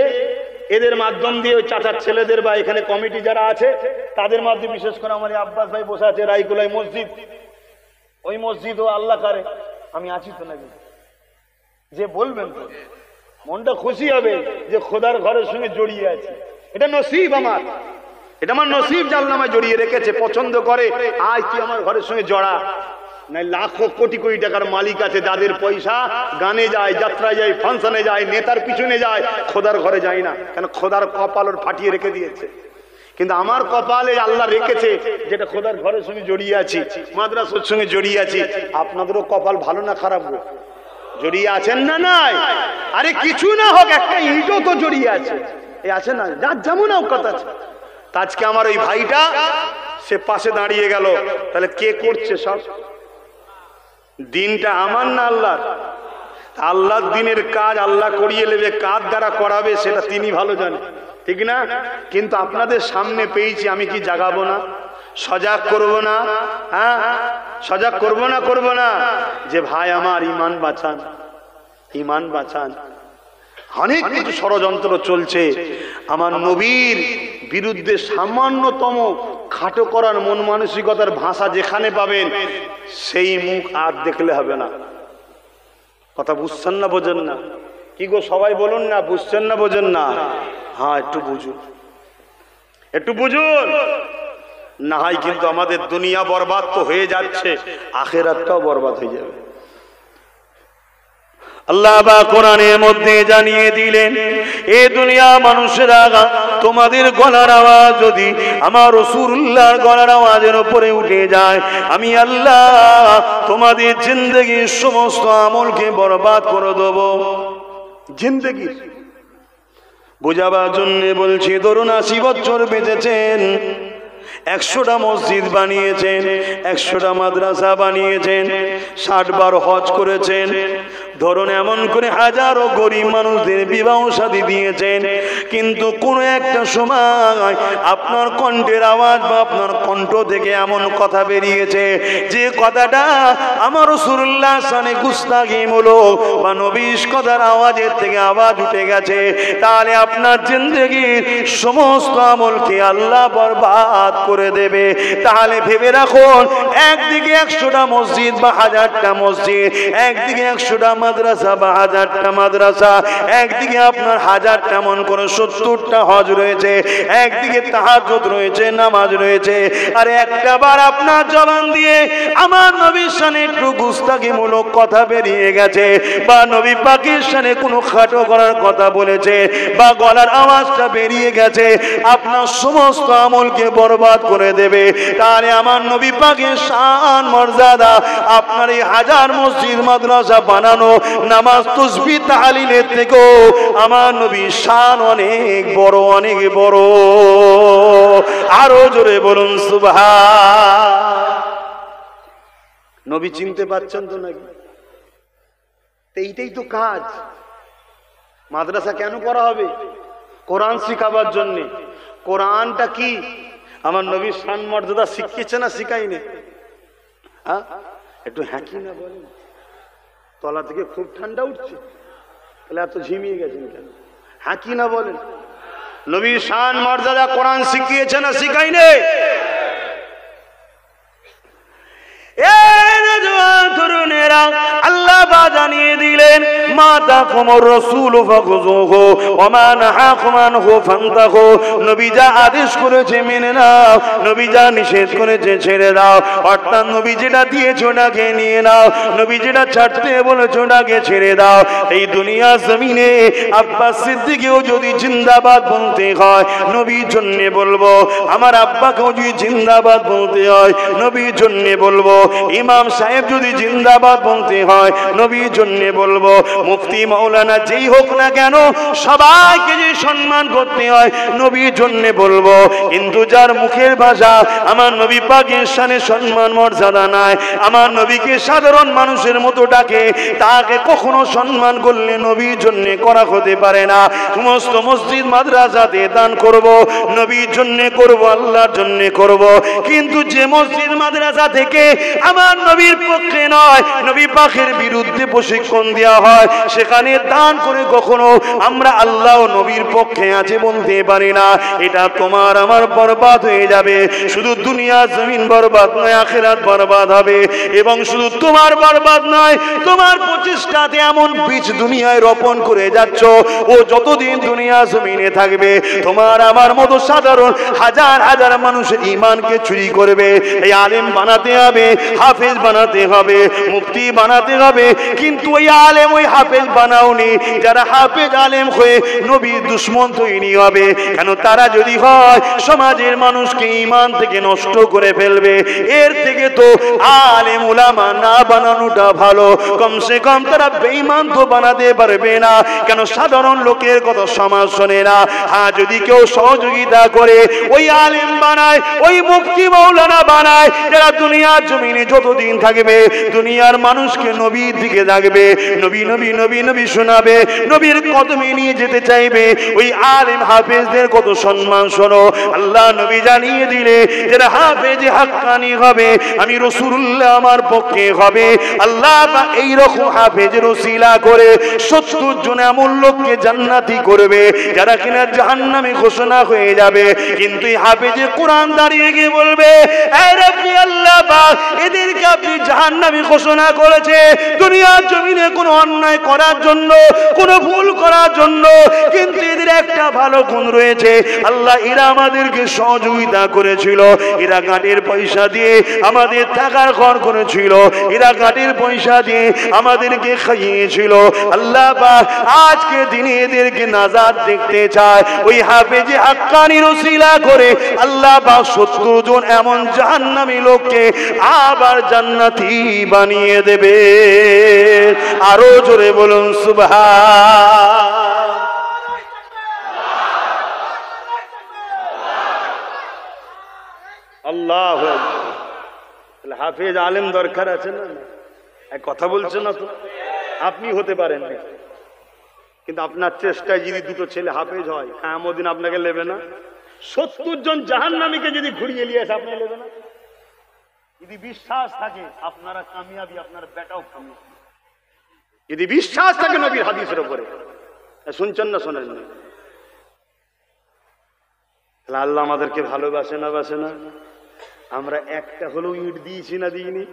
এদের মাধ্যম দিয়ে ওই চাচার ছেলেদের বা এখানে কমিটি যারা আছে তাদের মাধ্যমে, বিশেষ করে আমার আব্বাস ভাই বসে আছে রায়কুলাই মসজিদ, ওই মসজিদ ও আল্লাহ করে আমি আছি তো নাকি, যে বলবেন তো মনটা খুশি হবে যে খোদার ঘরের সঙ্গে জড়িয়ে আছে। এটা নসিব আমার, এটা আমার নসিব, জালনামায় জড়িয়ে রেখেছে, পছন্দ করে। আজ তুই আমার ঘরের সঙ্গে জড়া। নাই লাখো কোটি কোটি টাকার মালিক আছে, যাদের পয়সা গানে যায়, যাত্রায় যায়, ফাংশনে যায়, নেতার পিছনে যায়, খোদার ঘরে যায় না। কেন? খোদার কপাল ওর ফাটিয়ে রেখে দিয়েছে। কিন্তু আমার কপালে আল্লাহ রেখেছে যেটা খোদার ঘরের সঙ্গে জড়িয়ে আছি, মাদ্রাসার সঙ্গে জড়িয়ে আছি। আপনাদেরও কপাল ভালো না খারাপ? জড়িয়ে আছেন না? নাই? আরে কিছু না হোক, একটা ইটও তো জড়িয়ে আছে, এই আছে না? যার যেমন কথা আছে। আজকে আমার ওই ভাইটা সে পাশে দাঁড়িয়ে গেল, তাহলে কে করছে সব? দিনটা আমার না আল্লাহর? আল্লাহর দিনের কাজ আল্লাহ করিয়ে নেবে, কার দ্বারা করাবে সেটা তিনি ভালো জানেন, ঠিক না? কিন্তু আপনাদের সামনে পেয়েছি, আমি কি জাগাবো না? সজাগ করব না? হ্যাঁ, সজাগ করব না? করব না? যে ভাই আমার ইমান বাঁচান, ইমান বাঁচান। অনেক কিছু ষড়যন্ত্র চলছে, আমার নবীর বিরুদ্ধে সামান্যতম খাটো করার মন মানসিকতার ভাষা যেখানে পাবেন সেই মুখ আর দেখলে হবে না। কথা বুঝছেন না, বোঝেন না? কি গো সবাই বলুন না, বুঝছেন না, বোঝেন না? হ্যাঁ, একটু বুঝুন, একটু বুঝুন। না হয় কিন্তু আমাদের দুনিয়া বরবাদ তো হয়ে যাচ্ছে, আখিরাতটাও বরবাদ হয়ে যাবে। আল্লাহ বা কোরআনের মধ্যে জানিয়ে দিলেন, এ দুনিয়া মানুষেরা, তোমাদের গলার আওয়াজ যদি আমার রাসূলুল্লাহর গলার আওয়াজের উপরে উঠে যায়, আমি আল্লাহ তোমাদের জিন্দেগির সমস্ত আমলকে বরবাদ করে দেব। জিন্দেগি বোঝাবার জন্য বলছি, ধরুন 80 বছর বেঁচেছেন, 100টা মসজিদ বানিয়েছেন, 100টা মাদ্রাসা বানিয়েছেন, 60 বার হজ করেছেন, ধরুন এমন করে হাজারো গরিব মানুষদের বিবাহ শাদী দিয়েছেন, কিন্তু কোন একটা সময় আপনার কণ্ঠের আওয়াজ বা আপনার কণ্ঠ থেকে এমন কথা বেরিয়েছে যে কথাটা আমার রাসূলুল্লাহ শানে গুস্তাখিমূলক বা নবীর কথার আওয়াজের থেকে আওয়াজ উঠে গেছে, তাহলে আপনার জিন্দেগির সমস্ত আমলকে আল্লাহ বরবাদ করে দেবে। তাহলে ভেবে রাখুন, একদিকে 100টা মসজিদ বা 1000টা মসজিদ, একদিকে 100টা মাদ্রাসা বা 1000টা মাদ্রাসা, একদিকে আপনার 1000টা মন করে 70টা হজ রয়েছে, একদিকে তাহাজ্জুদ রয়েছে, নামাজ রয়েছে, আর একটা বার আপনার জবান দিয়ে আমার নবীর শানে একটু গুস্তাখিমূলক কথা বেরিয়ে গেছে বা নবী পাকের শানে কোনো খাটো করার কথা বলেছে বা গলার আওয়াজটা বেরিয়ে গেছে, আপনার সমস্ত আমলকে বরবাদ করে দেবে। তাহলে আমার নবী পাকের শান মর্যাদা, আপনার এই 1000 মসজিদ মাদ্রাসা বানানো, নামাজ তাসবিহ তাহলিলের থেকেও আমার নবীর শান অনেক বড়, অনেক বড়। আরো জোরে বলুন সুবহান। নবী চিনতে পারছেন তো নাকি? এইটাই তো কাজ। মাদ্রাসা কেন করা হবে? কোরআন শিখাবার জন্য। কোরআনটা কি আমার নবীর শান মর্যাদা শিখিয়েছে না শিখাইনি? হ্যাঁ, একটু হ্যাঁকি না বলেন। তলা থেকে খুব ঠান্ডা উঠছে, তাহলে এত ঝিমিয়ে গেছেন কেন? হ্যাঁকি না বলেন। নবীর শান মর্যাদা কোরআন শিখিয়েছে না শিখাইনি? আল্লাহ জানিয়ে দিলেন, মাতাকুমুর রাসূলু ফাখুযুহু ওয়া মা নাহাকুম আনহু ফান্তাহু। নবী যা আদেশ করেছে মেনে নাও, নবী যা নিষেধ করেছে ছেড়ে দাও। অর্থাৎ নবী যেটা দিয়েছে ওটাকে নিয়ে নাও, নবী যেটা ছাড়তে বলেছে ওটাকে ছেড়ে দাও। এই দুনিয়া জমিনে আব্বাস সিদ্দিককেও যদি জিন্দাবাদ বলতে হয় নবীর জন্য বলবো, আমার আব্বাকেও যদি জিন্দাবাদ বলতে হয় নবীর জন্য বলবো, ইমাম সাহেব যদি জিন্দাবাদ বলতে হয় নবীর জন্য বলবো, মুফতি মাওলানা যেই হোক না কেন সবাইকে যে সম্মান করতে হয় নবীর জন্য বলবো। কিন্তু যার মুখের ভাষা আমার নবী পাকের শানে সম্মান মর্যাদা নাই, আমার নবীকে সাধারণ মানুষের মতো ডাকে, তাকে কখনো সম্মান করলে নবীর জন্য করা হতে পারে না। সমস্ত মসজিদ মাদ্রাসাতে দান করব, নবীর জন্য করব, আল্লাহর জন্য করব। কিন্তু যে মসজিদ মাদ্রাসা থেকে আমার নবীর পক্ষে নয়, নবী পাকের বিরুদ্ধে প্রশিক্ষণ দেওয়া হয়, সেখানে দান করে কখনো আমরা আল্লাহ ও নবীর পক্ষে আছে বলতে পারি না। এটা তোমার আমার বরবাদ হয়ে যাবে। শুধু দুনিয়া জমিন বরবাদ নয়, আখিরাত বরবাদ হবে। এবং শুধু তোমার বরবাদ নয়, তোমার প্রচেষ্টাতে এমন বীজ দুনিয়ায় রোপণ করে যাচ্ছ, ও যতদিন দুনিয়া জমিনে থাকবে তোমার আমার মতো সাধারণ হাজার হাজার মানুষের ঈমানকে চুরি করবে। এই আলেম বানাতে হবে, হাফেজ বানাতে হবে, মুফতি বানাতে হবে, কিন্তু ওই আলেম ওই হাফেজ বানাওনি যারা হাফেজ আলেম হয়ে নবীর দুশমন তৈরি হবে। কেন? তারা যদি হয় সমাজের মানুষকে ঈমান থেকে নষ্ট করে ফেলবে। এর থেকে তো আলেম উলামা না বানানোটা ভালো। কমসে কম তারা বেঈমান তো বানাতে পারবে না। কেন? সাধারণ লোকের কথা সমাজ শোনে না। হ্যাঁ, যদি কেউ সহযোগিতা করে ওই আলেম বানায়, ওই মুফতি মাওলানা বানায়, যারা দুনিয়ার জমিনে যতদিন থাকবে দুনিয়ার মানুষকে নবীর দিকে ডাকবে, নবী নবী নবী নবী শোনাবে, নবীর কদমে নিয়ে যেতে চাইবে, ওই আলেম হাফেজদের কত সম্মান শোনো। আল্লাহ নবী জানিয়ে দিলে যারা হাফেজ হাক্কানি হবে আমি রাসূলুল্লাহ আমার পক্ষে হবে। আল্লাহ এই রকম হাফেজের ওসিলা করে 70 জন এমন লোককে জান্নাতি করবে যারা কিনা জাহান্নামে ঘোষণা হয়ে যাবে। কিন্তু এই হাফেজে কোরআন দাঁড়িয়ে গিয়ে বলবে, এ রব্বি আল্লাহ পাক, এদেরকে আপনি জাহান্নামী ঘোষণা করেছে দুনিয়ার জমিনে কোনো অন্যায় করার জন্য, কোনো ভুল করার জন্য, কিন্তু এদের একটা ভালো গুণ রয়েছে। আল্লাহ এরা আমাদেরকে সহযোগিতা করেছিল, এরা গাঁটের পয়সা দিয়ে আমাদের থাকার ঘর করেছিল, এরা গাঁটের পয়সা দিয়ে আমাদেরকে খাইয়েছিল। আল্লাহ পাক আজকে দিনে এদেরকে নাজাত দেখতে চায়। ওই হাফেজে হাক্কানি ওসিলা করে আল্লাহ পাক 70 জন এমন জাহান্নামী লোককে আবার জান্নাতি বানিয়ে দেবে। আরো জোরে বলুন সুবহান। আল্লাহ হাফেজ আলেম দরকার আছে না? এক কথা বলছেন না তো, আপনি হতে পারেন না, কিন্তু আপনার চেষ্টায় যদি দুটো ছেলে হাফেজ হয়, কিয়ামত দিন আপনাকে নেবে না? 70 জন জাহান্নামীকে যদি ঘুরিয়ে নিয়ে আসে, আপনাকে নেবে না? যদি বিশ্বাস থাকে আপনারা কামিয়াবি, আপনার বেটাও কামিয়াবি। যদি বিশ্বাস থাকে নবীর হাদিসের উপরে, শুনছেন না শোনেন না? আল্লাহ আমাদেরকে ভালোবাসে না বাসে না? আমরা একটা হলেও ইট দিয়েছি না দিইনি?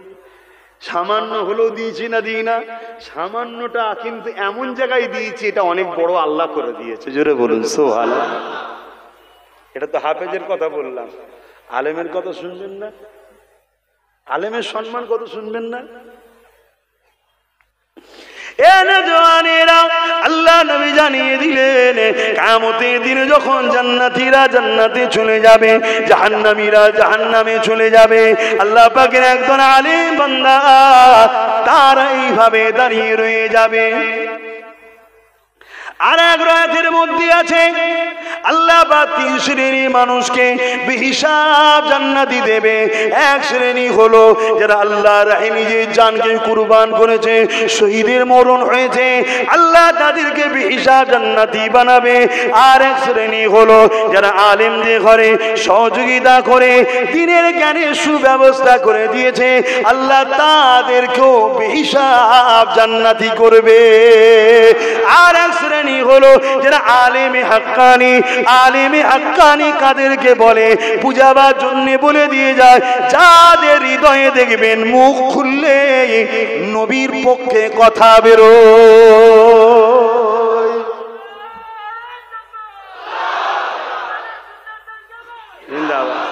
সামান্য হলেও দিয়েছি না দিই না? সামান্যটা কিন্তু এমন জায়গায় দিয়েছি, এটা অনেক বড় আল্লাহ করে দিয়েছে। জোরে বলুন সুবহানাল্লাহ। এটা তো হাফেজের কথা বললাম, আলেমের কথা শুনবেন না? আলেমের সম্মান কত শুনবেন না? আল্লাহ নবী জানিয়ে দিলেন, কিয়ামতের দিনে যখন জান্নাতীরা জান্নাতে চলে যাবে, জাহান্নামীরা জাহান্নামে চলে যাবে, আল্লাহ পাকের একজন আলেম বান্দা তারা এইভাবে দাঁড়িয়ে রয়ে যাবে। আর এক রাতের মধ্যে আছে আল্লাহ পাক 3 শ্রেণীর মানুষকে বেহিসাব জান্নাতি দেবে। এক শ্রেণী হলো যারা আল্লাহর রাহে নিজের জানকে কুরবান করেছে, শহীদের মরণ হয়েছে, আল্লাহ তাদেরকে বেহিসাব জান্নাতি বানাবে। আর এক শ্রেণী হলো যারা আলেমদের ঘরে সহযোগিতা করে দ্বীনের জ্ঞানের সুব্যবস্থা করে দিয়েছে, আল্লাহ তাদেরকেও বেহিসাব জান্নাতি করবে। আর এক শ্রেণী হলো যারা আলেমে হাক্কানি। আলেমে হাক্কানি কাদেরকে বলে? বুঝাবার জন্য বলে দিয়ে যায়, যাদের হৃদয়ে দেখবেন মুখ খুললে নবীর পক্ষে কথা বেরো। জিন্দাবাদ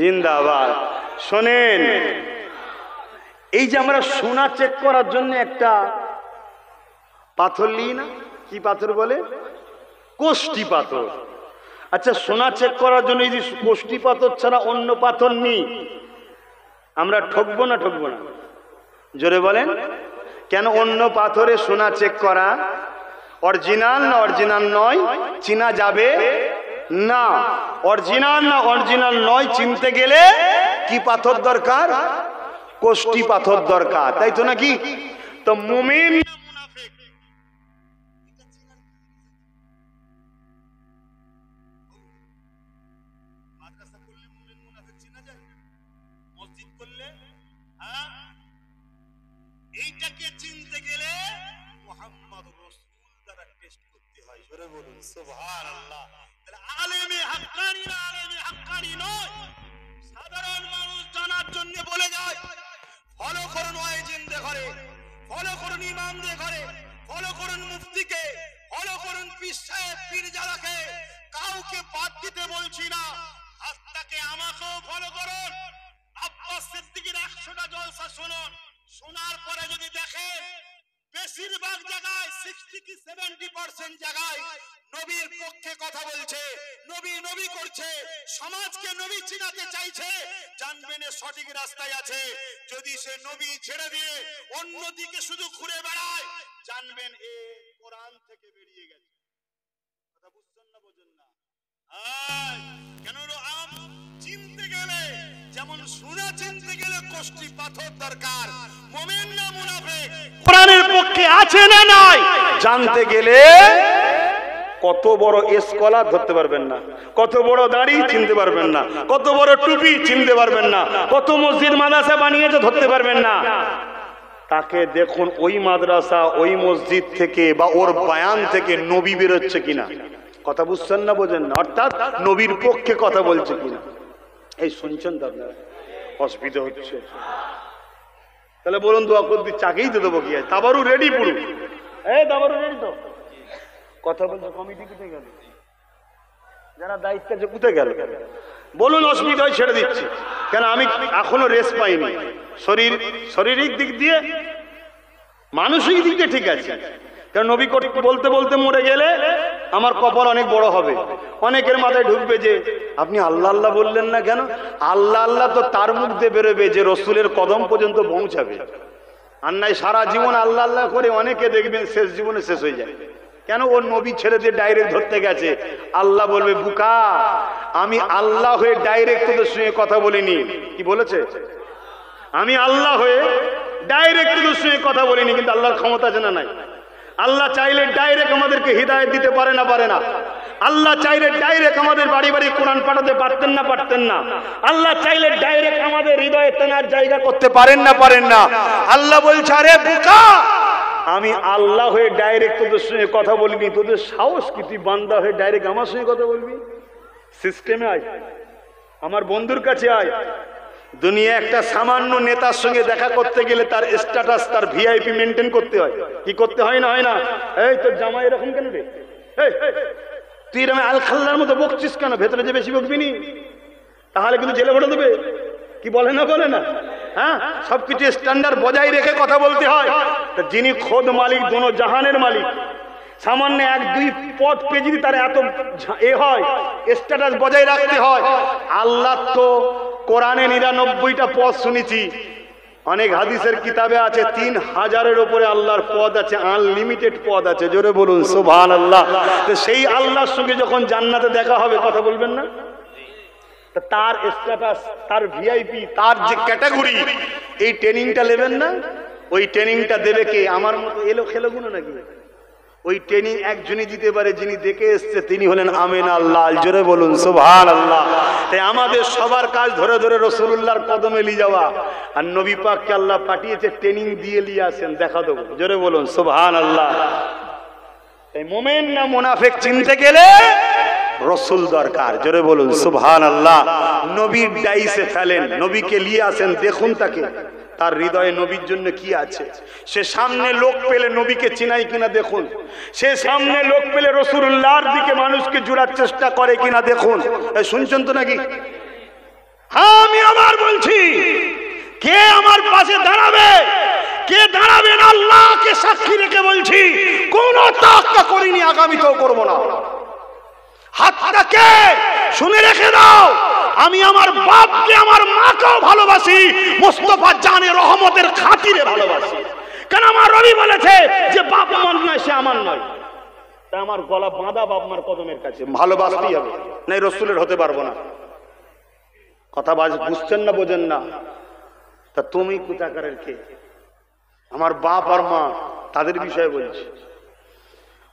জিন্দাবাদ। শোনেন, এই যে আমরা সোনা চেক করার জন্য একটা পাথর নিই না, কি পাথর বলে? কোষ্টি পাথর। আচ্ছা, সোনা চেক করার জন্য এই যে কোষ্টি পাথর ছাড়া অন্য পাথর নিই, আমরা ঠকবো না ঠকবো না? জোরে বলেন। কেন? অন্য পাথরে সোনা চেক করা অরিজিনাল না অরিজিনাল নয় চিনা যাবে না। অরিজিনাল না অরিজিনাল নয় চিনতে গেলে কি পাথর দরকার? কোষ্টি পাথর দরকার, তাই তো নাকি? তো মুমিন এইটাকে চিনতে গেলে মুহাম্মদ রাসূল দ্বারা টেস্ট করতে হয়। জোরে বলুন সুবহানাল্লাহ। তাহলে আলেমে হাক্কানি না আলেমে হাক্কানি নয়, সাধারণ মানুষ জানার জন্য বলে যায়, ফলো করুন ওয়াইজিনদের ঘরে, ফলো করুন ইমামদের ঘরে, ফলো করুন মুফতিকে, ফলো করুন পীর সাহেব পীরজাদাকে। কাউকে বাদ দিতে বলছি না, আত্মাকে আমাকেও ফলো করুন। আব্বাস সিদ্দিকীর 100টা জলসা শুনুন, শোনার পরে যদি দেখেন বেশিরভাগ জায়গায় 60 কি 70% জায়গায় নবীর পক্ষে কথা বলছে, নবী নবী করছে, সমাজকে নবী চিনাতে চাইছে, জানবেন সঠিক রাস্তায় আছে। যদি সে নবী ছেড়ে দিয়ে অন্যদিকে শুধু ঘুরে বেড়ায়, জানবেন এ কোরআন থেকে বেরিয়ে গেছে। কথা বুঝছেন না? বোঝেন না? কেন? আম চিনতে গেলে যেমন সোনা চিনতে গেলে কোষ্টি পাথর দরকার, মুমিন না মুনাফিক কোরআনের পক্ষে আছে না নাই জানতে গেলে কত বড় স্কলার ধরতে পারবেন না, কত বড় দাড়ি চিনতে পারবেন না, কত বড় টুপি চিনতে পারবেন না, কত মসজিদ মাদ্রাসা বানিয়েছে ধরতে পারবেন না। তাকে দেখুন ওই মাদ্রাসা ওই মসজিদ থেকে বা ওর বয়ান থেকে নবী বেরোচ্ছে কিনা। কথা বুঝছেন না? বোঝেন না? অর্থাৎ নবীর পক্ষে কথা বলছে কিনা। এই শুনছেন তো আপনারা? অসুবিধা হচ্ছে। তাহলে বলুন দোয়া করতে চাকেই তো দেবো কি আছে? তাবারু রেডি পুরো? এই তাবারু রেডি তো? কথা বলছে কমিটি কোথায় গেল? যারা দায়িত্ব আছে কোথায় গেল? বলুন অসুবিধা হয় ছেড়ে দিচ্ছি। কেন? আমি এখনো রেস্ট পাইনি। শারীরিক দিক দিয়ে মানসিক দিক দিয়ে ঠিক আছে। কারণ নবী বলতে বলতে মরে গেলে আমার কপাল অনেক বড় হবে। অনেকের মাথায় ঢুকবে যে আপনি আল্লাহ আল্লাহ বললেন না কেন? আল্লাহ আল্লাহ তো তার মুখ দিয়ে বেরোবে যে রসুলের কদম পর্যন্ত পৌঁছাবে। আর নাই সারা জীবন আল্লাহ আল্লাহ করে অনেকে দেখবেন শেষ জীবনে শেষ হয়ে যায়। কেন? ও নবী ছেড়ে দিয়ে ডাইরেক্ট ধরতে গেছে। আল্লাহ বলবে, বুকা, আমি আল্লাহ হয়ে ডাইরেক্ট তোদের সঙ্গে কথা বলিনি। কি বলেছে? আমি আল্লাহ হয়ে ডাইরেক্ট তোদের সঙ্গে কথা বলিনি, কিন্তু আল্লাহর ক্ষমতা জানা নাই। আল্লাহ চাইলে ডাইরেক্ট আমাদেরকে হিদায়াত দিতে পারে না? পারে না? আল্লাহ চাইলে ডাইরেক্ট আমাদের বাড়ি বাড়ি কোরআন পাঠাতে পারতেন না? পারতেন না? আল্লাহ চাইলে ডাইরেক্ট আমাদের হৃদয়ে তেনার জায়গা করতে পারেন না? পারেন না? আল্লাহ বলছে, আরে বোকা, আমি আল্লাহ হয়ে ডাইরেক্ট তোদের সঙ্গে কথা বলিনি। তোদের সাহস কি, তুই বান্দা হয়ে ডাইরেক্ট আমার সঙ্গে কথা বলবি? সিস্টেমে আয়, আমার বন্ধুর কাছে আয়। দুনিয়া একটা সামান্য নেতার সঙ্গে দেখা করতে গেলে তার স্ট্যাটাস, তার ভিআইপি মেনটেন করতে হয়। কি করতে হয় না? হয় না? এই তোর জামাই এরকম কেন রে? তুই এরকম আল খাল্লার মতো বকছিস কেন? ভেতরে যে বেশি বকবি নি, তাহলে কিন্তু জেলে ভরে দেবে। কি বলে না? বলে না? হ্যাঁ, সবকিছু স্ট্যান্ডার্ড বজায় রেখে কথা বলতে হয়। যিনি খোদ মালিক, দোনো জাহানের মালিক, সামান্য 1-2 পদ পেয়ে যদি তার এত হয়, স্ট্যাটাস বজায় রাখতে হয়। আল্লাহ তো কোরআনে 99টা পদ শুনেছি, অনেক হাদিসের কিতাবে আছে 3000-এর উপরে আল্লাহর পদ আছে, আনলিমিটেড পদ আছে। জোরে বলুন সুবহানাল্লাহ। তো সেই আল্লাহর সঙ্গে যখন জান্নাতে দেখা হবে, কথা বলবেন না? তার স্ট্যাটাস, তার ভিআইপি, তার যে ক্যাটাগরি, এই ট্রেনিংটা নেবেন না? ওই ট্রেনিংটা দেবে কে? আমার মতো এলো খেলোগুলো নাকি? ওই ট্রেনিং একজনই দিতে পারে, যিনি দেখে এসছে, তিনি হলেন আমিনা আল্লাহ। জোরে বলুন সুবহানাল্লাহ। তাই আমাদের সবার কাজ ধরে ধরে রাসূলুল্লাহর কদমে নিয়ে যাওয়া, আর নবী পাককে আল্লাহ পাঠিয়েছে ট্রেনিং দিয়ে নিয়ে আসেন, দেখা দেবো। জোরে বলুন সুবহানাল্লাহ। এই মুমিন না মুনাফিক চিনতে গেলে রাসূল দরকার। জোরে বলুন সুবহানাল্লাহ। নবীর ডাইসে ফেলেন, নবীকে নিয়ে আসেন, দেখুন তাকে, তার হৃদয়ে নবীর জন্য কি আছে। সে সামনে লোক পেলে নবীকে চিনাই কিনা দেখুন। সে সামনে লোক পেলে রাসূলুল্লাহর দিকে মানুষকে জোড়ার চেষ্টা করে কিনা দেখুন। শুনছেন তো নাকি? হ্যাঁ, আমি আবার বলছি, কে আমার পাশে দাঁড়াবে? কে দাঁড়াবেন? আল্লাহকে সাক্ষী রেখে বলছি, কোন তাক্কা করিনি, আগামীতেও করবো না। হাতটাকে শুনে রেখে দাও, আমি আমার বাপকে, আমার মাকেও ভালোবাসি, মুস্তাফা জানে রহমতের খাতিরে ভালোবাসি। কেন? আমার রবি বলেছে যে বাপ আমার নয়, সে আমার নয়। তাই আমার গলা বাঁধা বাপ মার কদমের কাছে, ভালোবাসতেই হবে, নাই রসুলের হতে পারবো না। কথা বুঝছেন না? বোঝেন না? তা তুমি কোথাকারের কে? আমার বাপ আর মা, তাদের বিষয়ে বলছি।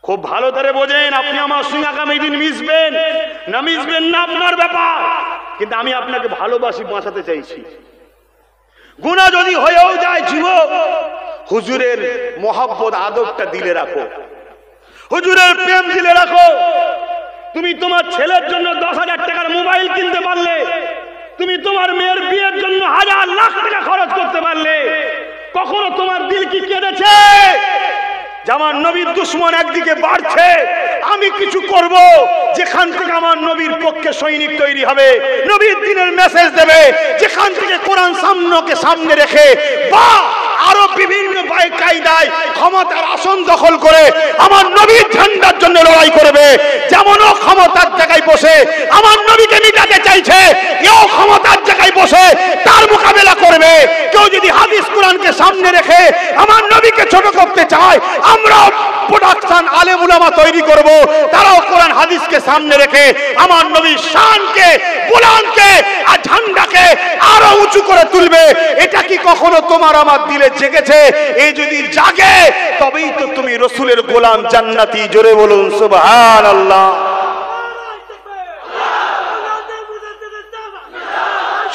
খুব ভালো করে বোঝেন, আপনি আমার সঙ্গে আগামী দিন মিশবেন না মিশবেন না আপনার ব্যাপার, কিন্তু আমি আপনাকে ভালোবাসি, বাঁচাতে চাইছি। গুনাহ যদি হয়েও যায় যুবক, হুজুরের মোহাব্বত আদবটা দিলে রাখো, হুজুরের প্রেম দিলে রাখো। তুমি তোমার ছেলের জন্য 10,000 টাকার মোবাইল কিনতে পারলে, তুমি তোমার মেয়ের বিয়ের জন্য 1,000 লাখ টাকা খরচ করতে পারলে, কখনো তোমার দিল কি কেঁদেছে? আমার নবীর দুশ্মন একদিকে বাড়ছে, আমি কিছু করব যেখান থেকে আমার নবীর পক্ষে সৈনিক তৈরি হবে, নবীর দিনের মেসেজ দেবে, যেখান থেকে কোরআন সামনে রেখে বা আরো বিভিন্ন কায়দায় ক্ষমতার আসন দখল করে আমার নবীর ঝান্ডার জন্য লড়াই করবে। যেমন ও ক্ষমতার জায়গায় বসে আমার নবীকে মিটাতে চাইছে, এও ক্ষমতার জায়গায় বসে তার মোকাবেলা করবে। কেউ যদি হাদিস কোরআনকে সামনে রেখে আমার নবীকে ছোট করতে চায়, আমরাও প্রোডাকশন আলেম উলামা তৈরি করব, তারাও কোরআন হাদিসকে সামনে রেখে আমার নবীর শানকে, বুলন্দকে আর ঝান্ডাকে আরো উঁচু করে তুলবে। এটা কি কখনো তোমার আমার দিলে জেগেছে? এই যদি জাগে, তবেই তো তুমি রাসূলের গোলাম জান্নাতি। জোরে বলুন সুবহানাল্লাহ।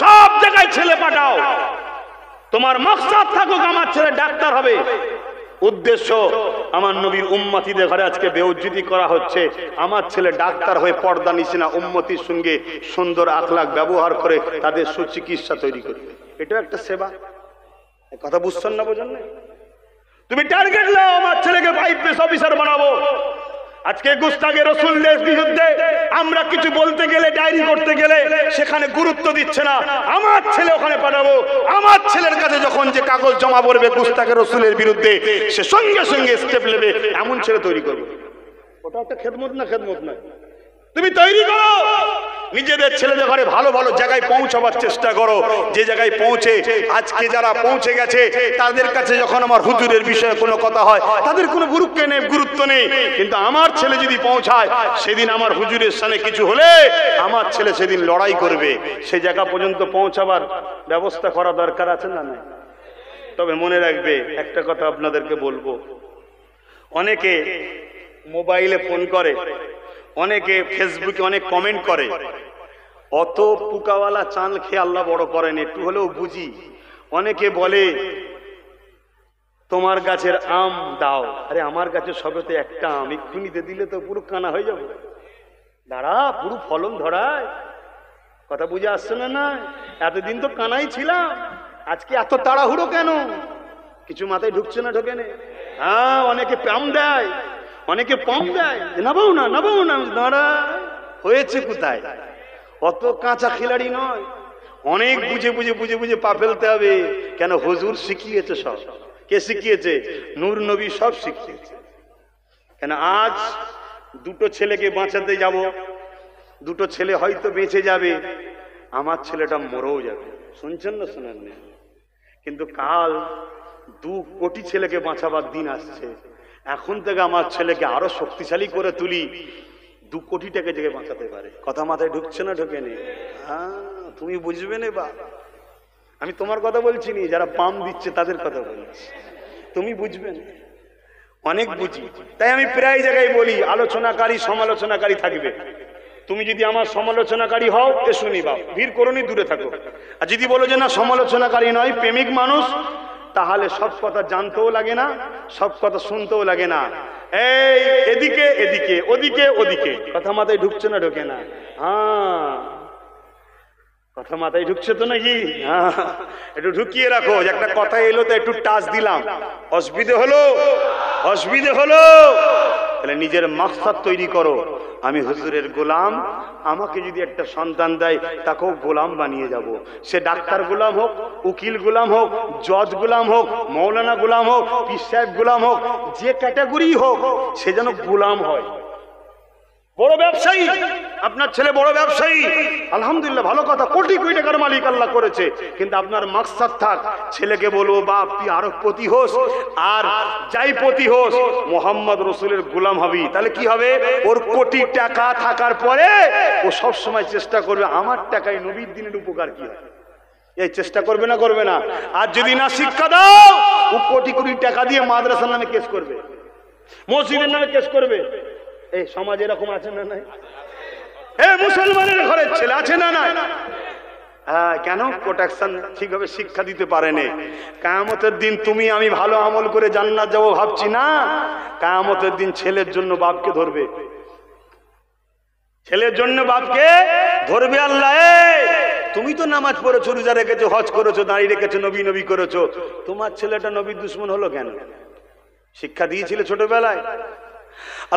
সব জায়গায় ছেলে পাঠাও, তোমার মাকসাদ থাকুক আমার ছেলে ডাক্তার হবে, উদ্দেশ্য আমার নবীর উম্মতিদের ঘরে আজকে বেউজ্জতি করা হচ্ছে, আমার ছেলে ডাক্তার হয়ে পর্দা নিছে না, উম্মতির সঙ্গে সুন্দর আখলাক ব্যবহার করে তাদের সুচিকিৎসা তৈরি করবে। এটা একটা সেবা। কথা বুঝছেন না? বোঝেন না? তুমি টার্গেট নাও, আমার ছেলেকে আইপিএস অফিসার বানাবো। আজকে গুস্তাখে রাসূলের বিরুদ্ধে আমরা কিছু বলতে গেলে, ডায়েরি করতে গেলে সেখানে গুরুত্ব দিচ্ছে না। আমার ছেলে ওখানে পাঠাবো, আমার ছেলের কাছে যখন যে কাগজ জমা পড়বে গুস্তাখে রাসূলের বিরুদ্ধে, সে সঙ্গে সঙ্গে স্টেপ নেবে, এমন ছেলে তৈরি করবে। ওটা একটা খেদমত না? খেদমত নয়। তুমি তৈরি করো, নিজেদের ছেলেদের ঘরে ভালো ভালো জায়গায় পৌঁছাবার চেষ্টা করো। যে জায়গায় পৌঁছে আজকে যারা পৌঁছে গেছে তাদের কাছে যখন আমার হুজুরের বিষয়ে কোনো কথা হয় তাদের কোনো গুরুত্ব নেই, কিন্তু আমার ছেলে যদি পৌঁছায় সেদিন আমার হুজুরের সামনে কিছু হলে আমার ছেলে সেদিন লড়াই করবে। সেই জায়গা পর্যন্ত পৌঁছাবার ব্যবস্থা করা দরকার আছে না? না। তবে মনে রাখবে একটা কথা আপনাদেরকে বলবো, অনেকে মোবাইলে ফোন করে, অনেকে ফেসবুকে অনেক কমেন্ট করে, অত পুকাওয়ালা চাল খেয়ে আল্লাহ বড় করেন, একটু হলেও বুঝি। অনেকে বলে তোমার গাছের আম দাও। আরে আমার গাছে সবে তো একটা আম, এক্ষুনিতে দিলে তো পুরো কানা হয়ে যাবে, দাঁড়া পুরো ফলন ধরায়। কথা বুঝে আসছে না? না, এতদিন তো কানাই ছিলাম, আজকে এত তাড়াহুড়ো কেন? কিছু মাথায় ঢুকছে না? ঢোকে না? হ্যাঁ, অনেকে পাম দেয়, অনেকে পম দেয়, নাবাও না নাবাও না, দাঁড়া হয়েছে কোথায়? অত কাঁচা খিলাড়ি নয়, অনেক বুঝে বুঝে বুঝে বুঝে পা ফেলতে হবে। কেন? হুজুর শিখিয়েছে সব। কে শিখিয়েছে? নূর নবী সব শিখিয়েছে। কেন? আজ দুটো ছেলেকে বাঁচাতে যাব, দুটো ছেলে হয়তো বেঁচে যাবে, আমার ছেলেটা মরেও যাবে। শুনছেন না? শোনেন না? কিন্তু কাল 2 কোটি ছেলেকে বাঁচাবার দিন আসছে। এখন থেকে আমার ছেলেকে আরো শক্তিশালী করে তুলি, 2 কোটি টাকা থেকে বাঁচাতে পারে। কথা মাথায় ঢুকছে না? ঢোকে নি? হ্যাঁ, তুমি বুঝবে না বা, আমি তোমার কথা বলছি নি, যারা পাম দিচ্ছে তাদের কথা বলছি, তুমি বুঝবে না। অনেক বুঝি, তাই আমি প্রায় জায়গায় বলি আলোচনাকারী সমালোচনাকারী থাকবে। তুমি যদি আমার সমালোচনাকারী হও এ শুনি বা ভিড় করোনি, দূরে থাকো। আর যদি বলো যে না সমালোচনাকারী নয়, প্রেমিক মানুষ, তাহলে সব কথা জানতেও লাগে না, সব কথা শুনতেও লাগে না। এই এদিকে এদিকে, ওদিকে ওদিকে, কথা মাথায় ঢুকছে না? ঢোকে না? হ্যাঁ, কথা মাথায় ঢুকছে তো নাকি? হ্যাঁ, একটু ঢুকিয়ে রাখো। একটা কথা এলো তো একটু টাচ দিলাম, অসুবিধে হলো? অসুবিধে হলো? তাহলে নিজের মাকসাদ তৈরি করো, আমি হুজুরের গোলাম। আমাকে যদি একটা সন্তান দেয় তাকেও গোলাম বানিয়ে যাব। সে ডাক্তার গোলাম হোক, উকিল গোলাম হোক, জজ গোলাম হোক, মৌলানা গোলাম হোক, পীর সাহেব গোলাম হোক, যে ক্যাটাগরি হোক সে যেন গোলাম হয়। বড় ব্যবসায়ী, আপনার ছেলে বড় ব্যবসায়ী, আলহামদুলিল্লাহ, ভালো কথা, কোটি কোটি টাকার মালিক আল্লাহ করেছে, কিন্তু আপনার মাকসাদ থাক ছেলেকে বলবো বাপ তুই আরো পতি হোস, আর যাই পতি হোস মোহাম্মদ রসুলের গোলাম হবি। তাহলে কি হবে? ওর কোটি টাকা থাকার পরে ও সব সময় চেষ্টা করবে আমার টাকায় নবীর দিনের উপকার কি হয়, এই চেষ্টা করবে না? করবে না? আর যদি না শিক্ষা দাও, ও কোটি কোটি টাকা দিয়ে মাদ্রাসার নামে কেস করবে, মসজিদের নামে কেস করবে। এই সমাজ এরকম আছে না? নাই? মুসলমানের ঘরের ছেলে আছে না? নাই? কেন? প্রোটেকশন ঠিকভাবে শিক্ষা দিতে পারেনি। কিয়ামতের দিন তুমি আমি ভালো আমল করে জান্নাত যাবো ভাবছি না, কিয়ামতের দিন ছেলের জন্য বাপকে ধরবে, ছেলের জন্য বাপকে ধরবে আল্লাহ। তুমি তো নামাজ পড়েছো, রোজা রেখেছো, হজ করেছো, দাঁড়িয়ে রেখেছো, নবী নবী করেছো, তোমার ছেলেটা নবীর দুশমন হলো কেন? শিক্ষা দিয়েছিলে ছোটবেলায়?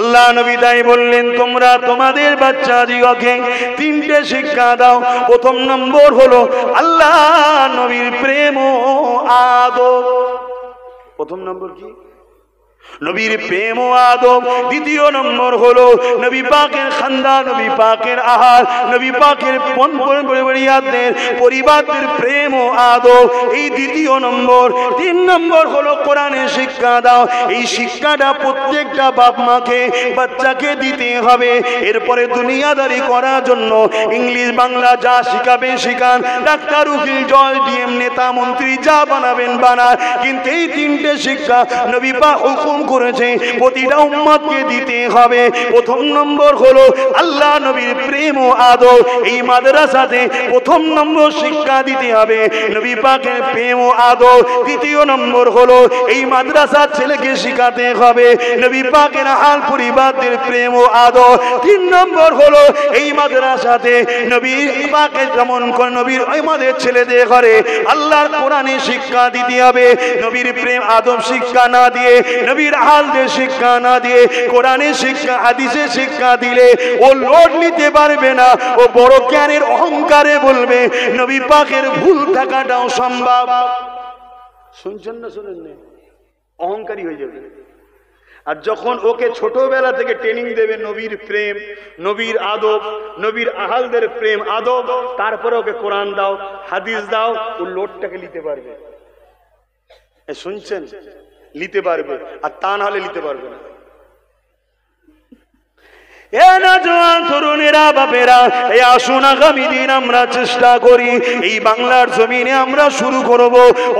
আল্লাহ নবী তাই বললেন তোমরা তোমাদের বাচ্চাদিগকে 3টে শিক্ষা দাও। প্রথম নম্বর হলো আল্লাহ নবীর প্রেম ও আদব। প্রথম নম্বর কি? নবীর প্রেম ও আদব। দ্বিতীয় নম্বর হলো নবী পাকের খানদান, নবী পাকের আহার, নবী পাকের পরিবারদের প্রেম ও আদব, এই দ্বিতীয় নম্বর। 3 নম্বর হলো কোরআনের শিক্ষা দাও। এই শিক্ষাটা প্রত্যেকটা বাপ মাকে বাচ্চাকে দিতে হবে। এরপরে দুনিয়াদারি করার জন্য ইংলিশ বাংলা যা শিখাবেন শিখান, ডাক্তার উকিল জজ ডিএম নেতা মন্ত্রী যা বানাবেন বানান, কিন্তু এই 3টে শিক্ষা নবী পাক হুকুম করেছে প্রতিটা উম্মতকে দিতে হবে। প্রথম নম্বর হলো আল্লাহ নবীর প্রেম ও আদব। এই মাদ্রাসাতে প্রথম নম্বর শিক্ষা দিতে হবে নবী পাকের প্রেম ও আদব। দ্বিতীয় নম্বর হলো এই মাদ্রাসার ছেলেকে শিখাতে হবে নবী পাকের আল পরিবারদের প্রেম ও আদব। 3 নম্বর হলো এই মাদ্রাসাতে নবী পাকের যেমন করে নবীর আমাদের ছেলেদের ঘরে আল্লাহর কোরআনের শিক্ষা দিতে হবে। নবীর প্রেম আদব শিক্ষা না দিয়ে, নবীর আহালদের শিক্ষা না দিয়ে, কোরআনের শিক্ষা হাদিসের শিক্ষা দিলে ও লোড নিতে পারবে না। ও বড় জ্ঞানের অহংকারে বলবে নবী পাকের ভুল থাকাটাও সম্ভব। শুনছেন না? শুনেন না? অহংকারী হয়ে যাবে। আর যখন ওকে ছোটবেলা থেকে ট্রেনিং দেবে নবীর প্রেম, নবীর আদব, নবীর আহালদের প্রেম আদব, তারপরে ওকে কোরআন দাও, হাদিস দাও, ও লোডটাকে নিতে পারবে। শুনছেন? নিতে পারবে, আর তা না হলে নিতে পারবে না। তরুণেরা, বাপেরা, এই আসুন আগামী দিন আমরা চেষ্টা করি এই বাংলার জমিনে আমরা শুরু করব,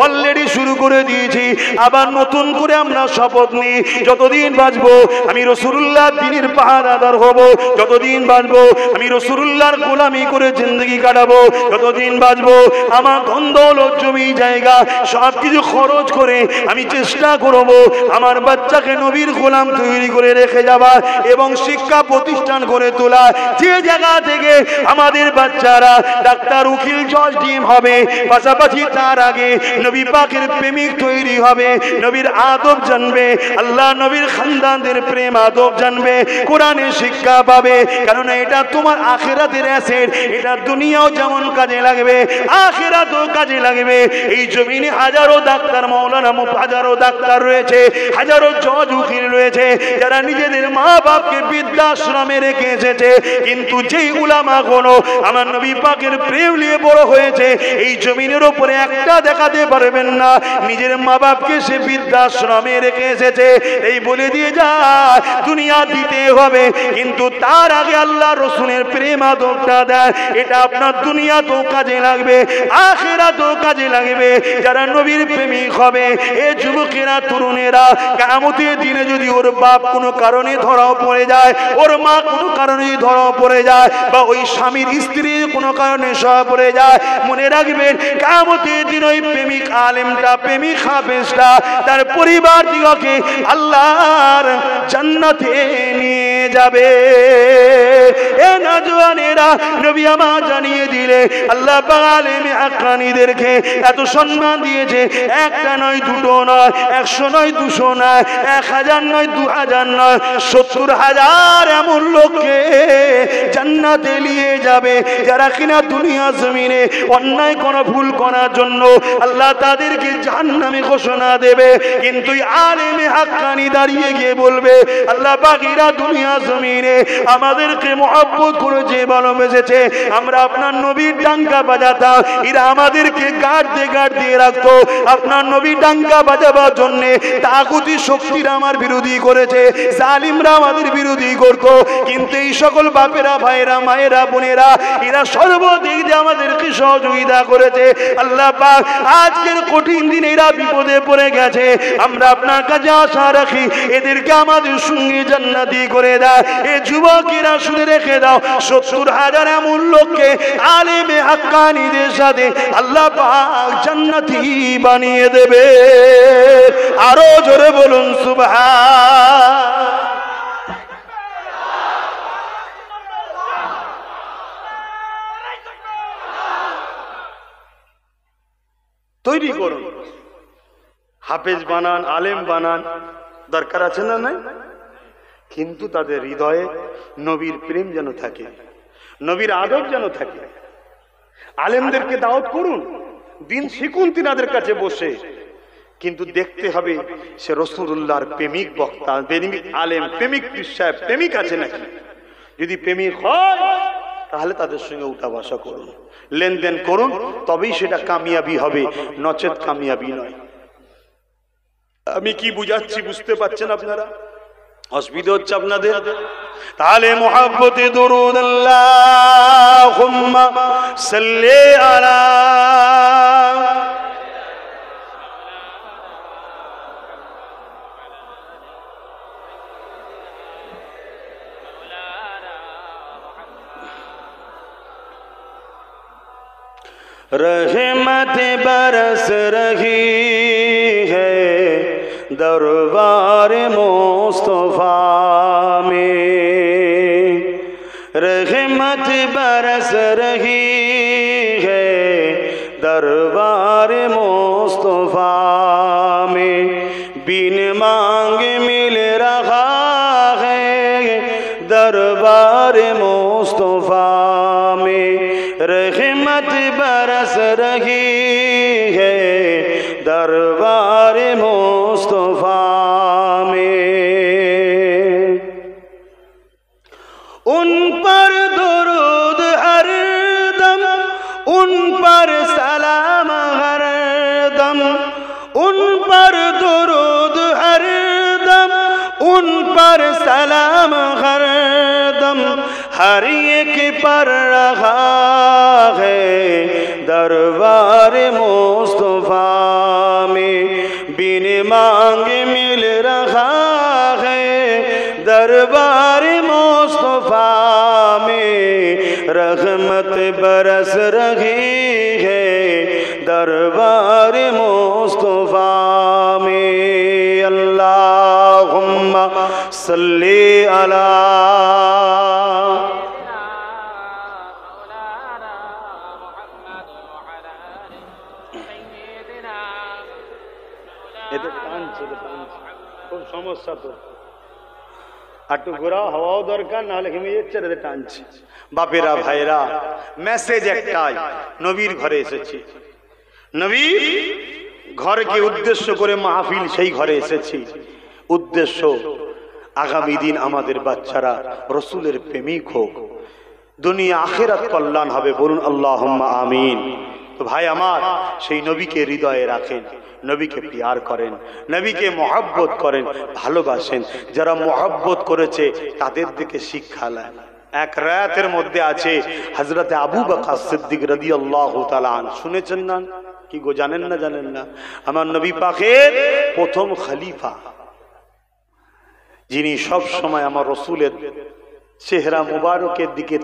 অলরেডি শুরু করে দিয়েছি, আবার নতুন করে আমরা শপথ নিই যতদিন বাঁচবো আমি রাসূলুল্লাহ দ্বীনের পাহারাদার হব, যতদিন বাঁচবো আমি রাসূলুল্লাহর গোলামি করে জিন্দেগি কাটাবো, যতদিন বাঁচবো আমার ধন দৌলত জমি জায়গা সব কিছু খরচ করে আমি চেষ্টা করব আমার বাচ্চাকে নবীর গোলাম তৈরি করে রেখে যাওয়া এবং শিক্ষা প্রতিষ্ঠান করে তোলা। যে জায়গা থেকে আমাদের বাচ্চারা ডাক্তার, উকিল, জজ, ডিএম হবে, পাশাপাশি তার আগে নবী পাকের প্রেমিক তৈরি হবে, নবীর আদব জানবে, আল্লাহ নবীর খানদানদের প্রেম আদব জানবে, কোরআনের শিক্ষা পাবে। কারণ এটা তোমার আখিরাতের অ্যাসেট, এটা দুনিয়াও যেমন কাজে লাগবে আখিরাতেও কাজে লাগবে। এই জমিনে হাজারো ডাক্তার, মাওলানা, হাজারো ডাক্তার রয়েছে, হাজারো জজ, উকিল রয়েছে যারা নিজেদের মা বাপকে বৃদ্ধাশ্রমে রেখে এসেছে, কিন্তু যেই উলামা গুলো আমার নবী পাকের প্রেম নিয়ে বড় হয়েছে এই জমিনের উপরে একটা দেখাতে পারবেন না নিজের মা বাপকে সে বৃদ্ধাশ্রমে রেখে এসেছে। এই বলে দিয়ে যায় দুনিয়া দিতে হবে, কিন্তু তার আগে আল্লাহ রসুলের প্রেম আদবটা দেয়, এটা আপনার দুনিয়াতেও কাজে লাগবে আখিরাতেও কাজে লাগবে। যারা নবীর প্রেমিক হবে এ যুবকেরা, তরুণেরা, কিয়ামতের দিনে যদি ওর বাপ কোনো কারণে ধরাও পড়ে যায়, ওর মা কোনো কারণে ধরা পড়ে যায়, বা ওই স্বামীর স্ত্রী কোনো কারণে সহ পড়ে যায়, মনে রাখবেন কিয়ামতের দিন ওই প্রেমিক আলেমটা, প্রেমিক হাফেজটা তার পরিবার দিগকে আল্লাহর জান্নাতে নিয়ে যাবে। এ নওজওয়ানেরা, নবী আমার জানিয়ে দিলে আল্লাহ পাক আলেমে হাক্কানীদেরকে এত সম্মান দিয়েছে, একটা নয়, দুটো নয়, 100 নয়, 200 নয়, 1000 নয়, 2000 নয়, 70,000 এমন লোককে জান্নাতে নিয়ে যাবে যারা কিনা দুনিয়া জমিনে অন্যায় কোন ভুল করার জন্য আল্লাহ তাদেরকে জাহান্নামে ঘোষণা দেবে, কিন্তু আলেমে হাক্কানী দাঁড়িয়ে গিয়ে বলবে আল্লাহ পাকেরা দুনিয়া জমিনে আমাদেরকে মহব্বত করেছে, ভালোবেসেছে, আমরা আপনার নবীর ডাঙ্কা বাজাতাম, এরা আমাদেরকে গার্ড দিয়ে রাখতো, আপনার নবী ডাঙ্কা বাজাবার জন্য তাগুতি শক্তিরা আমার বিরোধী করেছে, জালিমরা আমাদের বিরোধী করতো, কিন্তু এই সকল বাপেরা, ভাইরা, মায়েরা, বোনেরা এরা সর্বদিক দিয়ে আমাদেরকে সহযোগিতা করেছে। আল্লাহ পাক আজকের কঠিন দিনে এরা বিপদে পড়ে গেছে, আমরা আপনার কাছে আশা রাখি এদেরকে আমাদের সঙ্গে জান্নাতি করে দাও। এ যুবকেরা শুনে রেখে দাও, 70,000 এমন লোককে আলেমে হাক্কানীদের সাথে আল্লাহ পাক জান্নাতি বানিয়ে দেবে। আরো জোরে বলুন সুবহান। তৈরি করুন, হাফেজ বানান, আলেম বানান, দরকার আছে না নাই? কিন্তু তাদের হৃদয়ে নবীর প্রেম যেন থাকে, নবীর আদব যেন থাকে। আলেমদেরকে দাওয়াত করুন, দিন শিখুন তিনাদের কাছে বসে, কিন্তু দেখতে হবে সে রাসূলুল্লাহর প্রেমিক বক্তা, প্রেমিক আলেম, প্রেমিক পীর সাহেব, প্রেমিক আছে নাকি। যদি প্রেমিক হয় তাহলে তাদের সঙ্গে উঠা বসা করুন, লেনদেন করুন, তবেই সেটা কামিয়াবি হবে, নচেত কামিয়াবি নয়। আমি কি বুঝাচ্ছি বুঝতে পারছেন আপনারা? অসুবিধা হচ্ছে আপনাদের? তাহলে মুহাব্বতে দরুদ আল্লাহুম্মা সাল্লি আলা रहमत बरस रही है दरबार मुस्तफा में, रहमत बरस रही है दरबार मुस्तफा में, बिन मांग मिल रहा है दरबार मुस्तफा में, रहमत बरस रही है दरबार मुस्तफा में। उन पर सलाम हर दम, उन पर दुरूद हर दम, उन पर सलाम हर दम, हर एक पर रहा है दरबार मुस्तफा में, बिन मांगे मिल रहा है दरबार मुस्तफा में, रहमत बरस रही है दरबार मुस्तफा में। अल्लाहुम्मा सल्ली अला খুব সমস্যা তো, একটু ঘোরাও হওয়াও দরকার, নাহলে ঘেমে যাচ্ছে রে টানছে। বাপেরা ভাইরা, মেসেজ একটাই, নবীর ঘরে এসেছি, নবীর ঘরকে উদ্দেশ্য করে মাহফিল, সেই ঘরে এসেছি। উদ্দেশ্য আগামী দিন আমাদের বাচ্চারা রসুলের প্রেমিক হোক, দুনিয়া আখিরাত কল্যাণ হবে, বলুন আল্লাহুম্মা আমিন। তো ভাই আমার, সেই নবীকে হৃদয়ে রাখেন, নবীকে প্যার করেন, নবীকে মহব্বত করেন, ভালোবাসেন। যারা মহব্বত করেছে তাদের দিকে শিক্ষা নেন। এক রায়াতের মধ্যে আছে হযরতে আবু বকর সিদ্দিক রাদিয়াল্লাহু তাআলা আনহু, শুনেছেন না কি গো, জানেন না? জানেন না? আমার নবী পাকের প্রথম খলিফা, যিনি সব সময় আমার রসুলের চেহারা মুবারকের দিকে